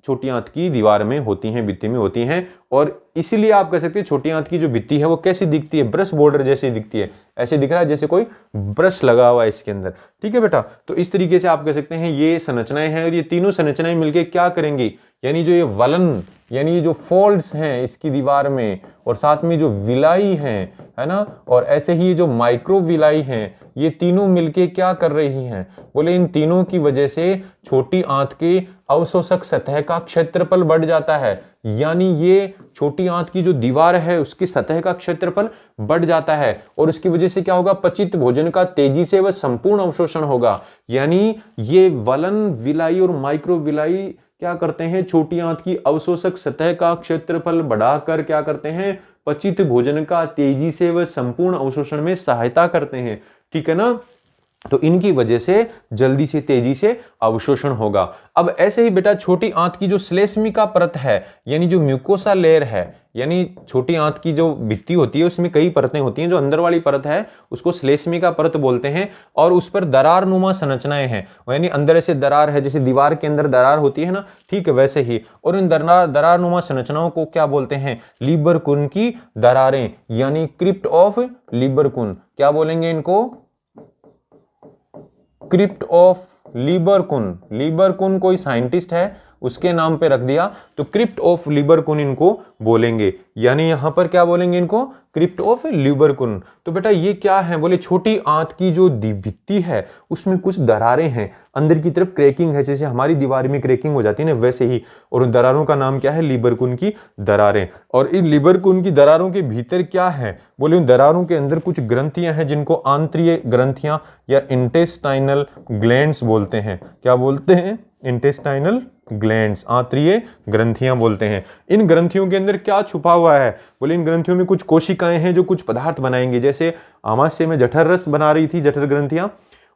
[SPEAKER 1] छोटी आंत की दीवार में होती हैं, भित्ति में होती हैं। और इसीलिए आप कह सकते हैं छोटी आंत की जो भित्ति है वो कैसी दिखती है, ब्रश बॉर्डर जैसी दिखती है, ऐसे दिख रहा है जैसे कोई ब्रश लगा हुआ है इसके अंदर। ठीक है बेटा, तो इस तरीके से आप कह सकते हैं ये संरचनाएं हैं। और ये तीनों संरचनाएं मिलकर क्या करेंगी, यानी जो ये वलन यानी ये जो फोल्ड्स हैं इसकी दीवार में, और साथ में जो विलाई है ना, और ऐसे ही जो माइक्रोविलाई हैं, ये तीनों मिलके क्या कर रही हैं, बोले इन तीनों की वजह से छोटी आंत के अवशोषक सतह का क्षेत्रफल बढ़ जाता है। यानी ये छोटी आंत की जो दीवार है उसकी सतह का क्षेत्रफल बढ़ जाता है, और उसकी वजह से क्या होगा, पचित भोजन का तेजी से वह संपूर्ण अवशोषण होगा। यानी ये वलन, विलाई और माइक्रोविलाई क्या करते हैं, छोटी आंत की अवशोषक सतह का क्षेत्रफल बढ़ाकर क्या करते हैं, पचित भोजन का तेजी से वह संपूर्ण अवशोषण में सहायता करते हैं। ठीक है ना, तो इनकी वजह से जल्दी से तेजी से अवशोषण होगा। अब ऐसे ही बेटा छोटी आंत की जो श्लेष्मिका परत है यानी जो म्यूकोसा लेयर है, यानी छोटी आंत की जो भित्ति होती है उसमें कई परतें होती हैं, जो अंदर वाली परत है उसको श्लेष्मिका परत बोलते हैं, और उस पर दरार नुमा संरचनाएं हैं, यानी अंदर ऐसे दरार है, जैसे दीवार के अंदर दरार होती है ना, ठीक है वैसे ही। और इन दरार नुमा संरचनाओं को क्या बोलते हैं? लीबरकुन की दरारें, यानी क्रिप्ट ऑफ लीबरकुन। क्या बोलेंगे इनको? Crypt of लीबरकुन। लीबरकुन कोई साइंटिस्ट है उसके नाम पे रख दिया, तो क्रिप्ट ऑफ लीबरकुन इनको बोलेंगे, यानी यहां पर क्या बोलेंगे इनको? Crypt of Lieberkuhn. तो बेटा ये क्या है? बोले छोटी आंत की जो भित्ति है उसमें कुछ दरारें हैं, अंदर की तरफ क्रैकिंग है, जैसे हमारी दीवार में क्रैकिंग हो जाती है ना वैसे ही, और उन दरारों का नाम क्या है? लीबरकुन की दरारें। और इन लीबरकुन की दरारों के भीतर क्या है? बोले उन दरारों के अंदर कुछ ग्रंथियां हैं जिनको आंतरीय ग्रंथियां या इंटेस्टाइनल ग्लैंड्स बोलते हैं। क्या बोलते हैं? इंटेस्टाइनल ग्लैंड्स, आंतरीय ग्रंथियां बोलते हैं। इन ग्रंथियों के अंदर क्या छुपा हुआ है? बोले इन ग्रंथियों में कुछ कोशिकाएं हैं जो कुछ पदार्थ बनाएंगे, जैसे आमाशय में जठर रस बना रही थी जठर ग्रंथियां,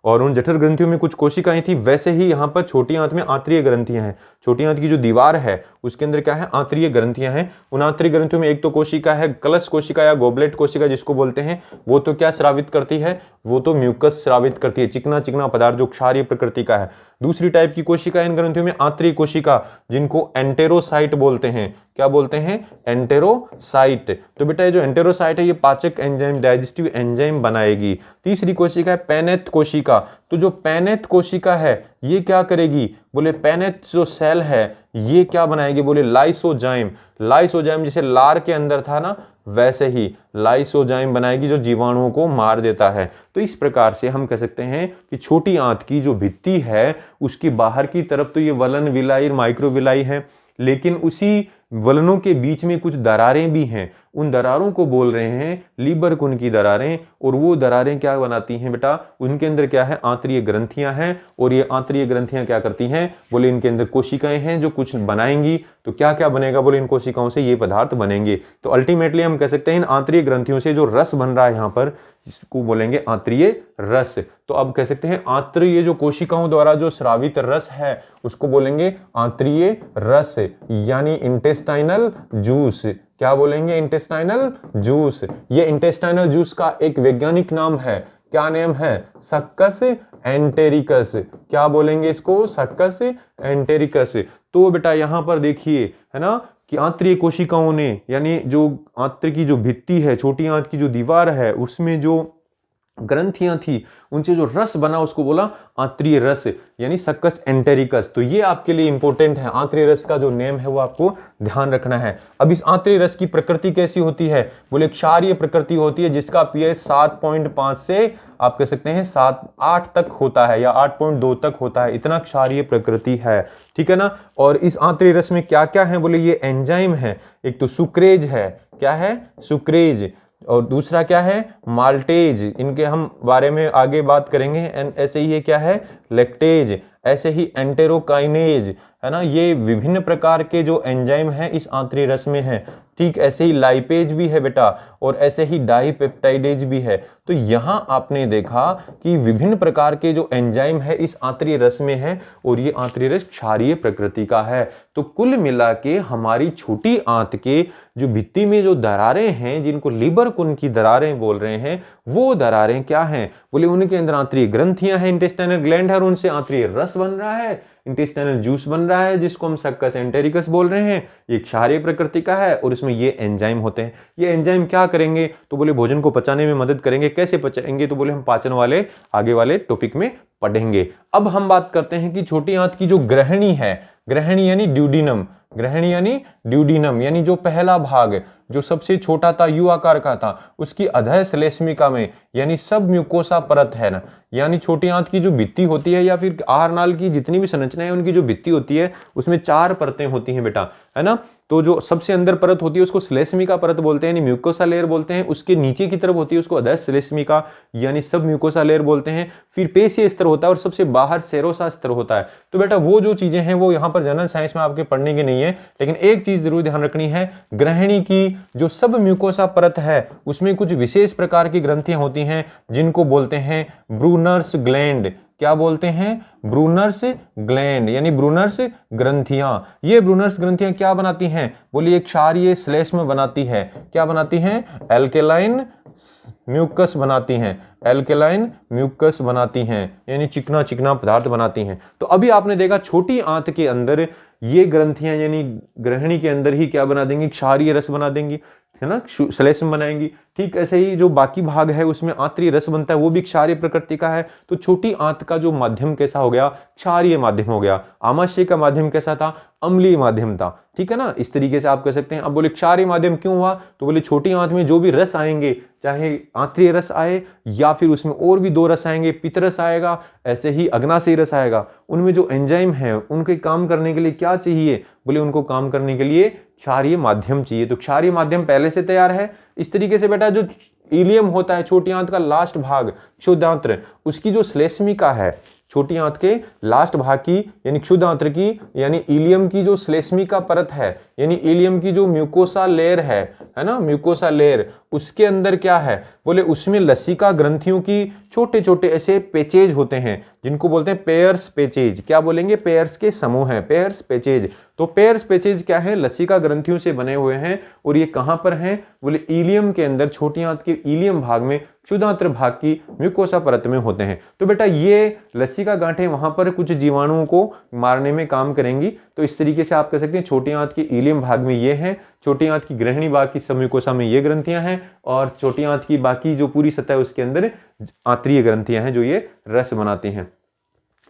[SPEAKER 1] और उन जठर ग्रंथियों में कुछ कोशिकाएं थी, वैसे ही यहाँ पर छोटी आंत में आंतरीय ग्रंथियां हैं। छोटी आंत की जो दीवार है उसके अंदर क्या है? आंतरीय ग्रंथियां हैं। उन आंतरिक ग्रंथियों में एक तो कोशिका है कलश कोशिका या गोबलेट कोशिका जिसको बोलते हैं, वो तो क्या स्रावित करती है? वो तो म्यूकस स्रावित करती है, चिकना चिकना पदार्थ जो क्षारीय प्रकृति का है। दूसरी टाइप की कोशिका इन ग्रंथियों में आंतरिक कोशिका, जिनको एंटेरोसाइट बोलते हैं। क्या बोलते हैं? एंटेरोसाइट। तो बेटा ये जो एंटेरोसाइट है ये पाचक एंजाइम, डाइजेस्टिव एंजाइम बनाएगी। तीसरी कोशिका है पेनेथ कोशिका। तो जो पेनेथ कोशिका है ये क्या करेगी? बोले पेनेथ जो सेल है ये क्या बनाएगी? बोले लाइसोजाइम। लाइसोजाइम जैसे लार के अंदर था ना वैसे ही लाइसोजाइम बनाएगी जो जीवाणुओं को मार देता है। तो इस प्रकार से हम कह सकते हैं कि छोटी आंत की जो भित्ति है उसकी बाहर की तरफ तो ये वलन विलाई माइक्रोविलाई है, लेकिन उसी वलनों के बीच में कुछ दरारें भी हैं। उन दरारों को बोल रहे हैं लीबरकुन की दरारें। और वो दरारें क्या बनाती हैं बेटा? उनके अंदर क्या है? आंतरीय ग्रंथियां हैं, और ये आंतरीय ग्रंथियां क्या करती हैं? बोले इनके अंदर कोशिकाएं हैं जो कुछ बनाएंगी। तो क्या क्या बनेगा? बोले इन कोशिकाओं से ये पदार्थ बनेंगे। तो अल्टीमेटली हम कह सकते हैं इन आंतरीय ग्रंथियों से जो रस बन रहा है यहाँ पर, इसको बोलेंगे आंतरीय रस। तो अब कह सकते हैं आंतरीय जो कोशिकाओं द्वारा जो स्रावित रस है उसको बोलेंगे आंतरीय रस, यानी इंटेस्टाइनल जूस। क्या बोलेंगे? Intestinal juice. ये इंटेस्टाइनल जूस का एक वैज्ञानिक नाम है। क्या नेम है? Succus entericus. क्या बोलेंगे इसको? Succus entericus. तो बेटा यहां पर देखिए है ना कि आंतरिक कोशिकाओं ने, यानी जो आंत की जो भित्ति है, छोटी आंत की जो दीवार है उसमें जो ग्रंथियां थी उनसे जो रस बना उसको बोला आंतरीय रस, यानी सक्कस एंटेरिकस। तो ये आपके लिए इंपॉर्टेंट है, आंतरीय रस का जो नेम है वो आपको ध्यान रखना है। अब इस आंतरीय रस की प्रकृति कैसी होती है? बोले क्षारीय प्रकृति होती है, जिसका पीएच 7.5 से आप कह सकते हैं 7-8 तक होता है, या 8.2 तक होता है, इतना क्षारीय प्रकृति है। ठीक है ना। और इस आंतरीय रस में क्या क्या है? बोले ये एंजाइम है। एक तो सुक्रेज है। क्या है? सुक्रेज। और दूसरा क्या है? माल्टेज। इनके हम बारे में आगे बात करेंगे। ऐसे ही ये क्या है? लैक्टेज। ऐसे ही एंटेरोकाइनेज है ना, ये विभिन्न प्रकार के जो एंजाइम हैं इस आंतरिक रस में है। ठीक ऐसे ही लाइपेज भी है बेटा, और ऐसे ही डाइपेप्टाइडेज भी है। तो यहां आपने देखा कि विभिन्न प्रकार के जो एंजाइम है इस आंतरिक रस में है, और ये आंतरिक रस क्षारीय प्रकृति का है। तो कुल मिला के हमारी छोटी आंत के जो भित्ति में जो दरारें हैं, जिनको लीबरकुन की दरारें बोल रहे हैं, वो दरारें क्या हैं? बोले उनके अंदर आंतरिक ग्रंथियां हैं, इंटेस्टाइनल ग्लैंड है, और उनसे आंतरिक रस बन रहा है, इंटेस्टाइनल जूस बन रहा है, जिसको हम सक्कस एंटेरिकस बोल रहे हैं। ये क्षारीय प्रकृति का है, और इसमें ये एंजाइम होते हैं। ये एंजाइम क्या करेंगे? तो बोले भोजन को पचाने में मदद करेंगे। कैसे पचाएंगे? तो बोले हम पाचन वाले आगे वाले टॉपिक में पढ़ेंगे। अब हम बात करते हैं कि छोटी आंत की जो ग्रहणी है, ग्रहणी यानी ड्यूडिनम, ग्रहणी यानी ड्यूडिनम, यानी जो पहला भाग जो सबसे छोटा था, यू आकार का था, उसकी अधः श्लेष्मिका में, यानी सब म्यूकोसा परत है ना, यानी छोटी आंत की जो भित्ति होती है, या फिर आहार नाल की जितनी भी संरचना है उनकी जो भित्ति होती है उसमें 4 परतें होती हैं बेटा, है ना। तो जो सबसे अंदर परत होती है उसको श्लेष्मिका परत बोलते हैं, यानी म्यूकोसा लेयर बोलते हैं। उसके नीचे की तरफ होती है उसको अधश्लेष्मिका यानी सब म्यूकोसा लेयर बोलते हैं। फिर पेशीय स्तर होता है और सबसे बाहर सेरोसा स्तर होता है। तो बेटा वो जो चीजें हैं वो यहाँ पर जनरल साइंस में आपके पढ़ने की नहीं है, लेकिन एक चीज जरूर ध्यान रखनी है, ग्रहणी की जो सब म्यूकोसा परत है उसमें कुछ विशेष प्रकार की ग्रंथियां होती हैं जिनको बोलते हैं ब्रूनर्स ग्लैंड। क्या बोलते हैं? ब्रूनर्स ग्लैंड यानी ब्रूनर्स ग्रंथियां। ये ब्रूनर्स ग्रंथियां क्या बनाती हैं? बोलिए क्षारीय श्लेष्म बनाती है। क्या बनाती हैं? एल्केलाइन म्यूकस बनाती हैं। एल्केलाइन म्यूकस बनाती हैं यानी चिकना चिकना पदार्थ बनाती हैं। तो अभी आपने देखा छोटी आंत के अंदर ये ग्रंथियां यानी ग्रहणी के अंदर ही क्या बना देंगी? क्षारीय रस बना देंगी, है ना, श्लेष्म बनाएंगी। ठीक ऐसे ही जो बाकी भाग है उसमें आंतरिक रस बनता है, वो भी क्षारीय प्रकृति का है। तो छोटी आंत का जो माध्यम कैसा हो गया? क्षारीय माध्यम हो गया। आमाशय का माध्यम कैसा था? अम्लीय माध्यम था। ठीक है ना, इस तरीके से आप कह सकते हैं। अब बोले क्षारीय माध्यम क्यों हुआ? तो बोले छोटी आंत में जो भी रस आएंगे, चाहे आंतरिक रस आए या फिर उसमें और भी दो रस आएंगे, पित्त रस आएगा, ऐसे ही अग्नाशयी रस आएगा, उनमें जो एंजाइम है उनके काम करने के लिए क्या चाहिए? बोले उनको काम करने के लिए क्षारीय माध्यम चाहिए। तो क्षारीय माध्यम पहले से तैयार है। इस तरीके से बेटा जो इलियम होता है, छोटी आंत का लास्ट भाग क्षुद्रांत्र, उसकी जो श्लेष्मिका है, छोटी आंत के लास्ट भाग की यानी क्षुद्रांत्र की यानी इलियम की जो श्लेष्मिका परत है, यानी इलियम की जो म्यूकोसा लेयर है ना, म्यूकोसा लेयर, उसके अंदर क्या है? बोले उसमें लसिका ग्रंथियों की छोटे छोटे ऐसे पेचेज होते हैं जिनको बोलते हैं पेयर्स पेचेज। क्या बोलेंगे? पेयर्स के समूह हैं, पेयर्स पेचेज। तो पेयर्स पेचेज क्या है? लसिका ग्रंथियों से बने हुए हैं। और ये कहां पर हैं? बोले इलियम के अंदर, छोटी आंत के इलियम भाग में, क्षुद्रांत्र भाग की म्यूकोसा परत में होते हैं। तो बेटा ये लसिका गांठें वहां पर कुछ जीवाणुओं को मारने में काम करेंगी। तो इस तरीके से आप कह सकते हैं छोटी आंत के इलियम भाग में ये हैं, छोटी आंत की ग्रहणी भाग की सब म्यूकोसा में ये ग्रंथियां हैं, और छोटी आंत की बाकी जो पूरी सतह है उसके अंदर आंतरीय ग्रंथियां हैं जो ये रस बनाती हैं।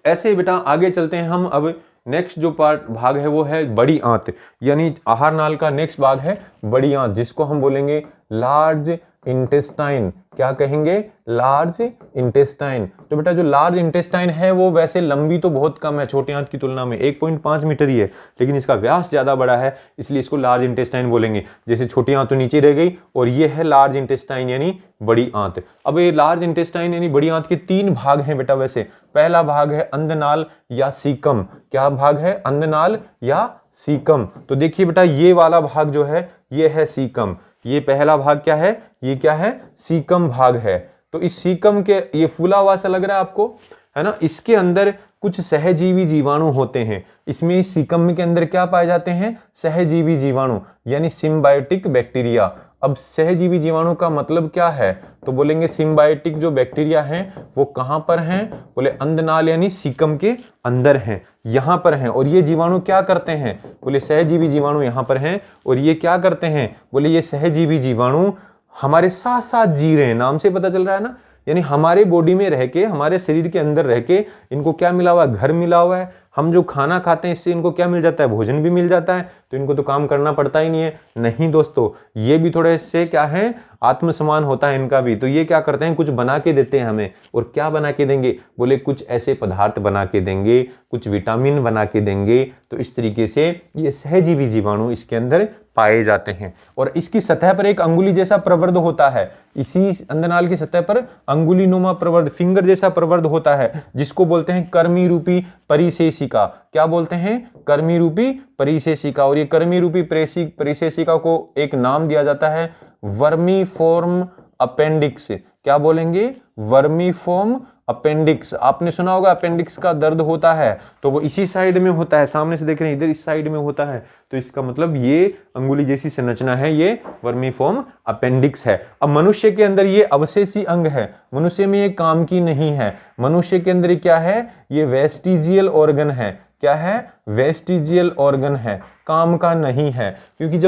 [SPEAKER 1] ऐसे ही बेटा आगे चलते हैं हम। अब नेक्स्ट जो भाग है वो है बड़ी आंत, यानी आहार नाल का नेक्स्ट भाग है बड़ी आंत, जिसको हम बोलेंगे लार्ज इंटेस्टाइन। क्या कहेंगे? Large intestine. तो बेटा जो लार्ज इंटेस्टाइन है वो वैसे लंबी तो बहुत कम है छोटी आंत की तुलना में, 1.5 मीटर ही है, लेकिन इसका व्यास ज्यादा बड़ा है, इसलिए इसको लार्ज इंटेस्टाइन बोलेंगे। जैसे छोटी आंत तो नीचे रह गई और ये है लार्ज इंटेस्टाइन यानी बड़ी आंत। अब ये लार्ज इंटेस्टाइन यानी बड़ी आंत के 3 भाग हैं बेटा वैसे। पहला भाग है अंधनाल या सीकम। क्या भाग है? अंधनाल या सीकम। तो देखिए बेटा ये वाला भाग जो है ये है सीकम। ये पहला भाग क्या है? ये क्या है? सीकम भाग है। तो इस सीकम के, ये फूला हुआ सा लग रहा है आपको, है ना, इसके अंदर कुछ सहजीवी जीवाणु होते हैं। इसमें सीकम के अंदर क्या पाए जाते हैं? सहजीवी जीवाणु यानी सिम्बायोटिक बैक्टीरिया। अब सहजीवी जीवाणु का मतलब क्या है? तो बोलेंगे सिम्बायोटिक जो बैक्टीरिया हैं वो कहां पर हैं? बोले अंधनाल यानी सीकम के अंदर हैं, यहां पर हैं। और ये जीवाणु क्या करते हैं? बोले सहजीवी जीवाणु यहां पर हैं। और ये क्या करते हैं? बोले ये सहजीवी जीवाणु हमारे साथ साथ जी रहे हैं, नाम से पता चल रहा है ना, यानी हमारे बॉडी में रह के, हमारे शरीर के अंदर रह के इनको क्या मिला हुआ है? घर मिला हुआ है। हम जो खाना खाते हैं इससे इनको क्या मिल जाता है? भोजन भी मिल जाता है। तो इनको तो काम करना पड़ता ही नहीं है। नहीं दोस्तों, ये भी थोड़े से क्या है, आत्मसम्मान होता है इनका भी। तो ये क्या करते हैं? कुछ बना के देते हैं हमें। और क्या बना के देंगे? बोले कुछ ऐसे पदार्थ बना के देंगे, कुछ विटामिन बना के देंगे। तो इस तरीके से ये सहजीवी जीवाणु इसके अंदर पाए जाते हैं। और इसकी सतह पर एक अंगुली जैसा प्रवर्ध होता है। इसी अंधनाल की सतह पर अंगुली नुमा प्रवर्ध, फिंगर जैसा प्रवर्ध होता है, जिसको बोलते हैं कर्मी रूपी परिशेषिका। क्या बोलते हैं? कर्मी रूपी परिशेषिका। और ये कर्मी रूपी परिशेषिका को एक नाम दिया जाता है वर्मीफॉर्म अपेंडिक्स। क्या बोलेंगे? Vermiform appendix. आपने सुना होगा अपेंडिक्स का दर्द होता है तो वो इसी साइड में होता है, सामने से देख रहे हैं इधर इस साइड में होता है। तो इसका मतलब ये अंगुली जैसी संरचना है, ये वर्मीफॉर्म अपेंडिक्स है। अब मनुष्य के अंदर ये अवशेषी अंग है, मनुष्य में ये काम की नहीं है। मनुष्य के अंदर क्या है? ये वेस्टिजियल ऑर्गन है। क्या है? वेस्टिजियल ऑर्गन है, काम का नहीं है। क्योंकि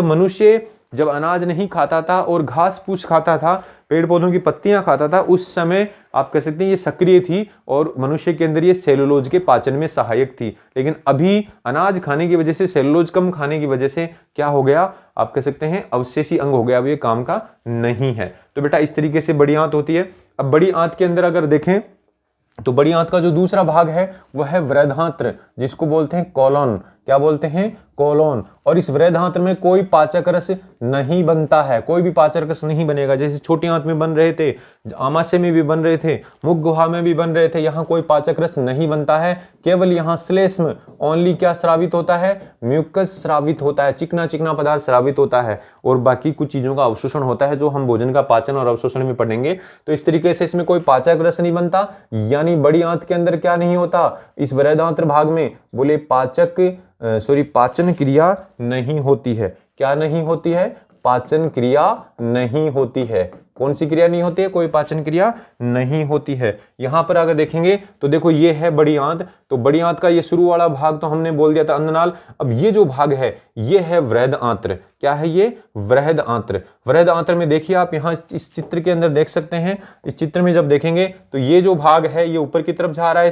[SPEAKER 1] जब अनाज नहीं खाता था और घास फूस खाता था, पेड़ पौधों की पत्तियां खाता था, उस समय आप कह सकते हैं ये सक्रिय थी और मनुष्य के अंदर ये सेलुलोज के पाचन में सहायक थी। लेकिन अभी अनाज खाने की वजह से, सेलुलोज कम खाने की वजह से क्या हो गया? आप कह सकते हैं अवशेषी अंग हो गया, अब ये काम का नहीं है। तो बेटा इस तरीके से बड़ी आंत होती है। अब बड़ी आंत के अंदर अगर देखें तो बड़ी आंत का जो दूसरा भाग है वह है वृद्धांत्र, जिसको बोलते हैं कॉलन। क्या बोलते हैं, कोलोन। और इस वृहद आंत्र में कोई पाचक रस नहीं बनता है, कोई भी पाचक रस नहीं बनेगा। जैसे छोटी आंत में बन रहे थे, आमाशय में भी बन रहे थे, मुख गुहा में भी बन रहे थे, यहाँ कोई पाचक रस नहीं बनता है। केवल यहाँ श्लेष्म ओनली क्या स्रावित होता है, म्यूकस स्रावित होता है, चिकना चिकना पदार्थ स्रावित होता है, और बाकी कुछ चीजों का अवशोषण होता है जो हम भोजन का पाचन और अवशोषण में पढ़ेंगे। तो इस तरीके से इसमें कोई पाचक रस नहीं बनता, यानी बड़ी आंत के अंदर क्या नहीं होता, इस वृहदांत्र भाग में बोले पाचन क्रिया नहीं होती है। क्या नहीं होती है, पाचन क्रिया नहीं होती है। कौन सी क्रिया नहीं होती है, कोई पाचन क्रिया नहीं होती है। यहां पर अगर देखेंगे तो देखो ये है बड़ी आंत, तो बड़ी आंत का ये शुरू वाला भाग तो हमने बोल दिया था अन्ननाल। अब ये जो भाग है ये है वृहद आंत्र। क्या है ये, वृहद आंत्र। वृहद आंत्र में देखिए आप यहाँ इस चित्र के अंदर देख सकते हैं। इस चित्र में जब देखेंगे तो ये जो भाग है ये ऊपर की तरफ जा रहा है,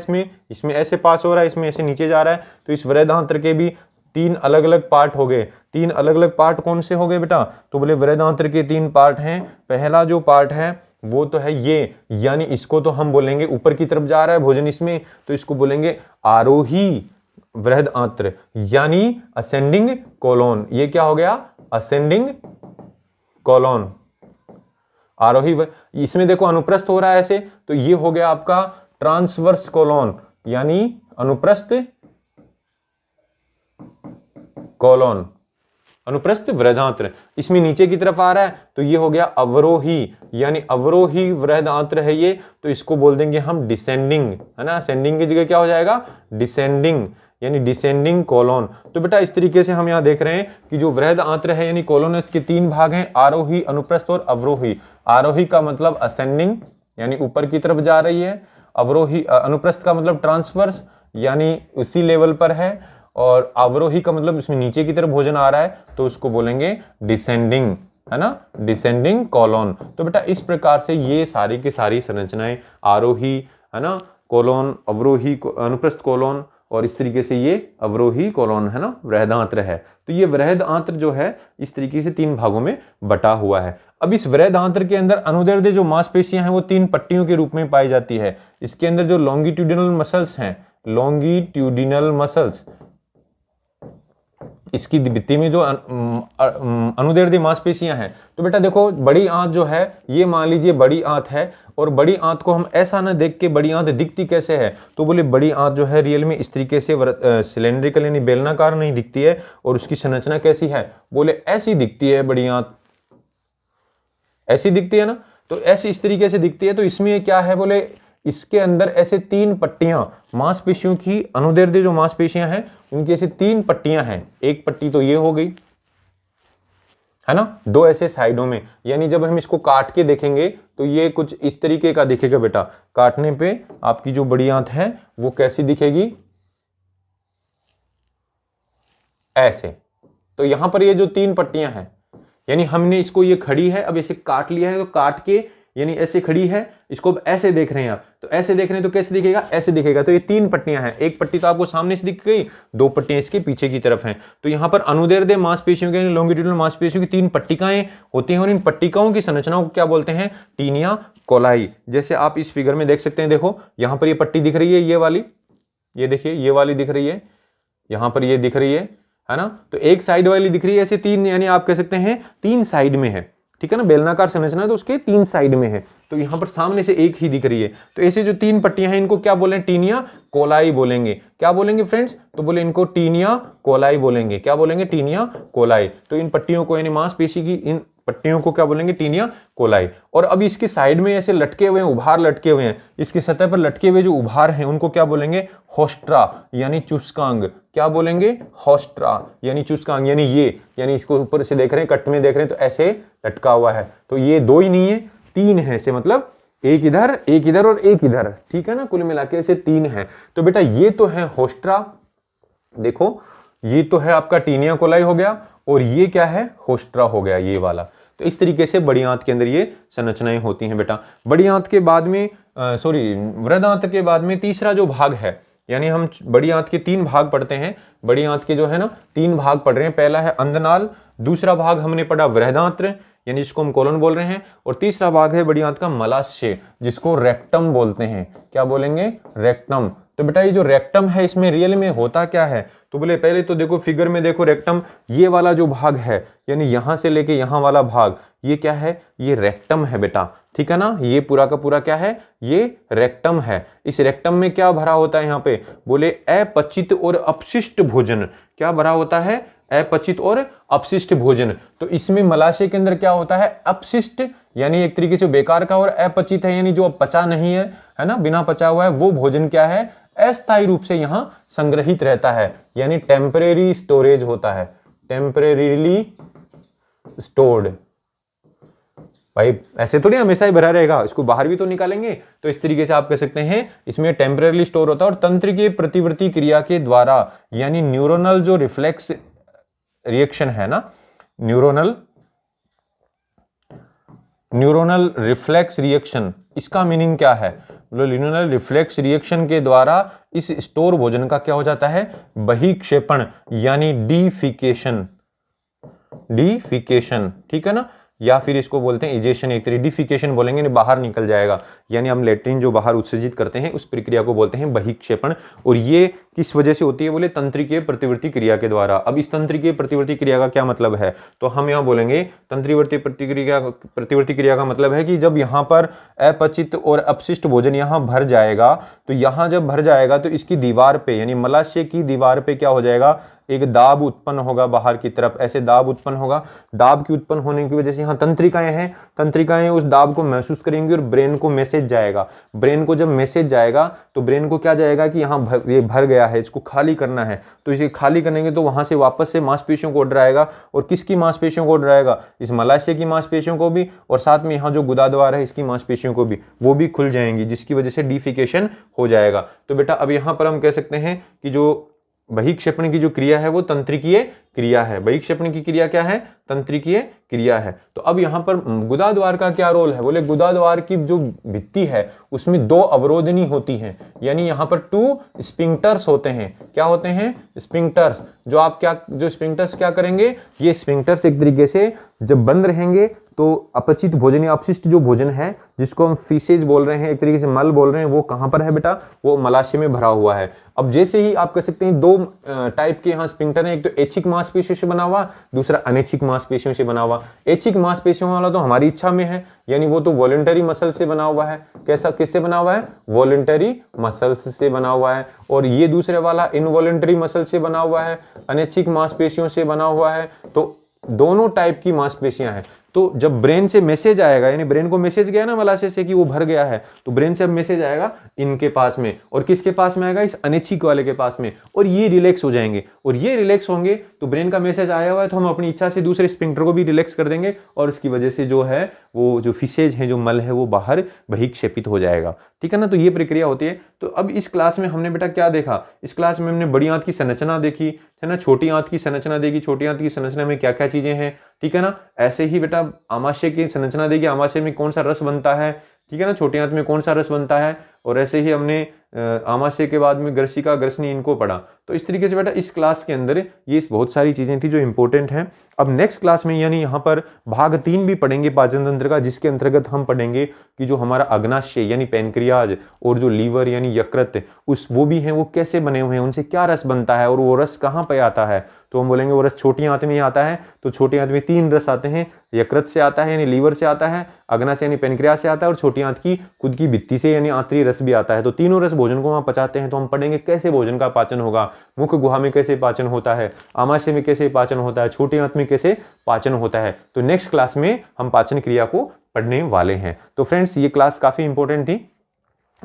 [SPEAKER 1] इसमें ऐसे पास हो रहा है, इसमें ऐसे नीचे जा रहा है। तो इस वृहद आंत्र के भी 3 अलग अलग पार्ट हो गए। 3 अलग अलग पार्ट कौन से हो गए बेटा, तो बोले वृहदांत्र के 3 पार्ट हैं। पहला जो पार्ट है वो तो है ये, यानी इसको तो हम बोलेंगे ऊपर की तरफ जा रहा है भोजन इसमें, तो इसको बोलेंगे आरोही वृहद आंत्र, यानी असेंडिंग कोलोन। ये क्या हो गया, असेंडिंग कोलोन, आरोही। इसमें देखो अनुप्रस्थ हो रहा है ऐसे, तो ये हो गया आपका ट्रांसवर्स कोलोन, यानी अनुप्रस्थ कोलोन, अनुप्रस्थ वृहदांत्र। इसमें नीचे की तरफ आ रहा है तो ये हो गया अवरोही, यानी अवरोही वृहदांत्र है ये, तो इसको बोल देंगे हम डिसेंडिंग, है ना। असेंडिंग की जगह क्या हो जाएगा, डिसेंडिंग, यानी डिसेंडिंग कोलोन। तो बेटा इस तरीके से हम यहाँ देख रहे हैं कि जो वृहद आंत्र है यानी कोलोन, इसके 3 भाग हैं, आरोही, अनुप्रस्थ और अवरोही। आरोही का मतलब असेंडिंग, यानी ऊपर की तरफ जा रही है। अवरोही अनुप्रस्थ का मतलब ट्रांसवर्स, यानी उसी लेवल पर है। और अवरोही का मतलब इसमें नीचे की तरफ भोजन आ रहा है, तो उसको बोलेंगे डिसेंडिंग, है ना, डिसेंडिंग कोलोन। तो बेटा इस प्रकार से ये सारी की सारी संरचनाएं, आरोही, है ना, कोलोन, अवरोही, अनुप्रस्थ कोलोन, और इस तरीके से ये अवरोही कोलोन, है ना, वृहदांत्र है। तो ये वृहदांत्र जो है इस तरीके से 3 भागों में बटा हुआ है। अब इस वृहदांत्र के अंदर अनुदैर्ध्य जो मांसपेशियां हैं वो 3 पट्टियों के रूप में पाई जाती है। इसके अंदर जो लॉन्गिट्यूडिनल मसल्स हैं, लॉन्गिट्यूडिनल मसल्स, इसकी भित्ति में जो अनुदैर्ध्य मांसपेशियां हैं, तो बेटा देखो बड़ी आंत जो है ये मान लीजिए बड़ी आंत है, और बड़ी आंत को हम ऐसा ना देख के बड़ी आंत दिखती कैसे है, तो बोले बड़ी आंत जो है रियल में इस तरीके से सिलेंड्रिकल यानी बेलनाकार नहीं दिखती है। और उसकी संरचना कैसी है, बोले ऐसी दिखती है बड़ी आंत, ऐसी दिखती है ना, तो ऐसी इस तरीके से दिखती है। तो इसमें क्या है, बोले इसके अंदर ऐसे 3 पट्टियां, मांसपेशियों की अनुदैर्ध्य जो मांसपेशियां हैं उनकी ऐसे 3 पट्टियां हैं। एक पट्टी तो ये हो गई, है ना, 2 ऐसे साइडों में, यानी जब हम इसको काट के देखेंगे तो ये कुछ इस तरीके का दिखेगा बेटा। काटने पे आपकी जो बड़ी आंत है वो कैसी दिखेगी, ऐसे। तो यहां पर ये जो 3 पट्टियां हैं, यानी हमने इसको, ये खड़ी है, अब इसे काट लिया है, तो काट के यानी ऐसे खड़ी है, इसको अब ऐसे देख रहे हैं आप, तो ऐसे देख रहे हैं तो कैसे दिखेगा, ऐसे दिखेगा। तो ये 3 पट्टियां हैं, एक पट्टी तो आपको सामने से दिख गई, 2 पट्टियां इसके पीछे की तरफ हैं। तो यहाँ पर अनुदैर्ध्य मांसपेशियों के यानी लॉन्गिट्यूडिनल मांसपेशियों की 3 पट्टिकाएं होती हैं, और इन पट्टिकाओं की संरचनाओं को क्या बोलते हैं, टीनिया कोलाई। जैसे आप इस फिगर में देख सकते हैं, देखो यहाँ पर ये पट्टी दिख रही है, ये वाली, ये देखिए ये वाली दिख रही है, यहाँ पर ये दिख रही है ना। तो एक साइड वाली दिख रही है, ऐसे 3, यानी आप कह सकते हैं 3 साइड में है, ठीक है ना, बेलनाकार संरचना है तो उसके 3 साइड में है। तो यहां पर सामने से एक ही दिख रही है। तो ऐसे जो 3 पट्टियां हैं इनको क्या बोलें, टीनिया कोलाई बोलेंगे। क्या बोलेंगे फ्रेंड्स, तो बोले इनको टीनिया कोलाई बोलेंगे। क्या बोलेंगे, टीनिया कोलाई। तो इन पट्टियों को यानी मांसपेशी की इन पट्टियों को क्या बोलेंगे, टीनिया कोलाई। और अब इसकी साइड में ऐसे लटके हुए हैं, उभार लटके हुए हैं, इसकी सतह पर लटके हुए जो उभार हैं उनको क्या बोलेंगे, होस्ट्रा यानी चुस्कांग। क्या बोलेंगे, होस्ट्रा यानी चुस्कांग, यानी ये, यानी इसको ऊपर से देख रहे हैं, कट में देख रहे हैं तो ऐसे लटका हुआ है। तो ये 2 ही नहीं है, 3 है, ऐसे मतलब एक इधर और एक इधर, ठीक है ना, कुल मिला के ऐसे 3 है। तो बेटा ये तो है होस्ट्रा, देखो ये तो है आपका टीनिया कोलाई हो गया, और ये क्या है, होस्ट्रा हो गया, ये वाला। तो इस तरीके से बड़ी आंत के अंदर ये संरचनाएं होती हैं बेटा। बड़ी आंत के बाद में वृहद आंत के बाद में तीसरा जो भाग है, यानी हम बड़ी आंत के 3 भाग पढ़ते हैं। बड़ी आंत के जो है ना 3 भाग पढ़ रहे हैं। पहला है अंधनाल, दूसरा भाग हमने पढ़ा वृहदांत्र यानी जिसको हम कोलन बोल रहे हैं, और तीसरा भाग है बड़ी आंत का मलाशय जिसको रेक्टम बोलते हैं। क्या बोलेंगे, रेक्टम। तो बेटा ये जो रेक्टम है इसमें रियल में होता क्या है, तो बोले पहले तो देखो फिगर में देखो रेक्टम, ये वाला जो भाग है यानी यहां से लेके यहां वाला भाग, ये क्या है, ये रेक्टम है बेटा, ठीक है ना। ये पूरा का पूरा क्या है, ये रेक्टम है। इस रेक्टम में क्या भरा होता है यहाँ पे, बोले अपचित और अपशिष्ट भोजन। क्या भरा होता है, अपचित और अपशिष्ट भोजन। तो इसमें मलाशय के अंदर क्या होता है, अपशिष्ट यानी एक तरीके से बेकार का, और अपचित है यानी जो पचा नहीं है ना, बिना पचा हुआ है, वो भोजन क्या है, अस्थायी रूप से यहां संग्रहित रहता है, यानी टेम्परेरी स्टोरेज होता है, टेम्परेरीली स्टोर्ड। भाई ऐसे थोड़ी हमेशा ही भरा रहेगा, इसको बाहर भी तो निकालेंगे। तो इस तरीके से आप कह सकते हैं इसमें टेम्परेरी स्टोर होता है। और तंत्रिकीय प्रतिवर्ती क्रिया के द्वारा यानी न्यूरोनल जो रिफ्लेक्स रिएक्शन है ना, न्यूरोनल रिफ्लेक्स रिएक्शन, इसका मीनिंग क्या है, न्यूरोनल रिफ्लेक्स रिएक्शन के द्वारा इस स्टोर भोजन का क्या हो जाता है, बहिक्षेपण यानी डीफिकेशन, ठीक है ना, या फिर इसको बोलते हैं इजेशन, एक तरीके डिफिकेशन बोलेंगे, बाहर निकल जाएगा, यानी हम लेट्रिन जो बाहर उत्सर्जित करते हैं उस प्रक्रिया को बोलते हैं बहिक्षेपण। और ये किस वजह से होती है, बोले तंत्रिकीय प्रतिवर्ती क्रिया के द्वारा। अब इस तंत्रिकीय प्रतिवर्ती क्रिया का क्या मतलब है, तो हम यहाँ बोलेंगे तंत्रिवर्ती प्रतिवर्ती क्रिया का मतलब है कि जब यहाँ पर अपचित और अपशिष्ट भोजन यहाँ भर जाएगा, तो यहाँ जब भर जाएगा तो इसकी दीवार पे यानी मलाशय की दीवार पे क्या हो जाएगा, एक दाब उत्पन्न होगा बाहर की तरफ, ऐसे दाब उत्पन्न होगा। दाब की उत्पन्न होने की वजह से यहाँ तंत्रिकाएं हैं, तंत्रिकाएं उस दाब को महसूस करेंगी और ब्रेन को मैसेज जाएगा। ब्रेन को जब मैसेज जाएगा तो ब्रेन को क्या जाएगा कि यहाँ ये भर गया है, इसको खाली करना है। तो इसे खाली करेंगे तो वहां से वापस से मांसपेशियों को ऑर्डर आएगा, और किसकी मांसपेशियों को ऑर्डर आएगा, इस मलाशय की मांसपेशियों को भी, और साथ में यहाँ जो गुदाद्वार है इसकी मांसपेशियों को भी, वो भी खुल जाएंगी, जिसकी वजह से डिफिकेशन हो जाएगा। तो बेटा अब यहाँ पर हम कह सकते हैं कि जो बहिक्षेपण की जो क्रिया है वो तंत्रिकीय क्रिया है। बहिक्षेपण की क्रिया क्या है, तंत्रिकीय क्रिया है। तो अब यहाँ पर गुदाद्वार का क्या रोल है, बोले गुदाद्वार की जो भित्ति है उसमें दो अवरोधनी होती हैं, यानी यहाँ पर 2 स्फिंक्टर्स होते हैं। क्या होते हैं, स्फिंक्टर्स। जो स्फिंक्टर्स क्या करेंगे, ये स्फिंक्टर्स एक तरीके से जब बंद रहेंगे तो अपचित भोजन या अपशिष्ट जो भोजन है जिसको हम फीसेज बोल रहे हैं, एक तरीके से मल बोल रहे हैं, वो कहां पर है बेटा, वो मलाशय में भरा हुआ है। अब जैसे ही आप कह सकते हैं 2 टाइप के यहाँ स्फिंक्टर हैं, एक तो ऐच्छिक मांसपेशियों से बना हुआ, दूसरा अनैच्छिक मांसपेशियों से बना हुआ। ऐच्छिक मांसपेशियों वाला तो हमारी इच्छा में है, यानी वो तो वॉलंटरी मसल से बना हुआ है। कैसा, किससे बना हुआ है, वॉलंटरी मसल्स से बना हुआ है। और ये दूसरे वाला इनवॉलंटरी मसल से बना हुआ है, अनैच्छिक मांसपेशियों से बना हुआ है। तो दोनों टाइप की मांसपेशियां हैं। तो जब ब्रेन से मैसेज आएगा, यानी ब्रेन को मैसेज गया ना मलाशय से कि वो भर गया है, तो ब्रेन से अब मैसेज आएगा इनके पास में, और किसके पास में आएगा, इस अनैच्छिक वाले के पास में, और ये रिलैक्स हो जाएंगे। और ये रिलैक्स होंगे तो ब्रेन का मैसेज आया हुआ है तो हम अपनी इच्छा से दूसरे स्फिंक्टर को भी रिलैक्स कर देंगे, और उसकी वजह से जो है वो जो फिसेज है, जो मल है, वो बाहर बहिक्षेपित हो जाएगा। ठीक है ना, तो ये प्रक्रिया होती है। तो अब इस क्लास में हमने बेटा क्या देखा, इस क्लास में हमने बड़ी आंत की संरचना देखी है ना, छोटी आंत की संरचना देखी, छोटी आंत की संरचना में क्या क्या चीजें हैं। ठीक है ना, ऐसे ही बेटा आमाशय की संरचना देखी, आमाशय में कौन सा रस बनता है, ठीक है ना, छोटी आंत में कौन सा रस बनता है, और ऐसे ही हमने आमाशय के बाद में ग्रसिका ग्रसनी इनको पढ़ा। तो इस तरीके से बेटा इस क्लास के अंदर ये बहुत सारी चीजें थी जो इंपॉर्टेंट हैं। अब नेक्स्ट क्लास में यानी यहाँ पर भाग 3 भी पढ़ेंगे पाचन तंत्र का, जिसके अंतर्गत हम पढ़ेंगे कि जो हमारा अग्नाशय यानी पैनक्रियाज और जो लीवर यानी यकृत वो भी हैं, वो कैसे बने हुए हैं, उनसे क्या रस बनता है और वो रस कहाँ पे आता है। तो हम बोलेंगे वो रस छोटी आंत में ही आता है। तो छोटी आंत में 3 रस आते हैं, यकृत से आता है यानी लीवर से आता है, अग्नाशय यानी पैनक्रियाज से आता है, और छोटी आंत की खुद की भित्ति से यानी आंतरिक रस भी आता है। तो तीनों रस भोजन को वहां पचाते हैं। तो हम पढ़ेंगे कैसे भोजन का पाचन होगा, मुख गुहा में कैसे पाचन होता है, आमाशय में कैसे पाचन होता है, छोटी आंत में कैसे पाचन होता है। तो नेक्स्ट क्लास में हम पाचन क्रिया को पढ़ने वाले हैं। तो फ्रेंड्स ये क्लास काफी इंपॉर्टेंट थी।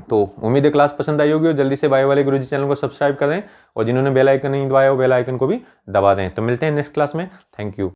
[SPEAKER 1] तो उम्मीद है क्लास पसंद आई होगी, और जल्दी से बायो वाले गुरुजी चैनल को सब्सक्राइब कर दें, और जिन्होंने बेल आइकन नहीं दबाया वो बेल आइकन को भी दबा दें। तो मिलते हैं नेक्स्ट क्लास में। Thank you.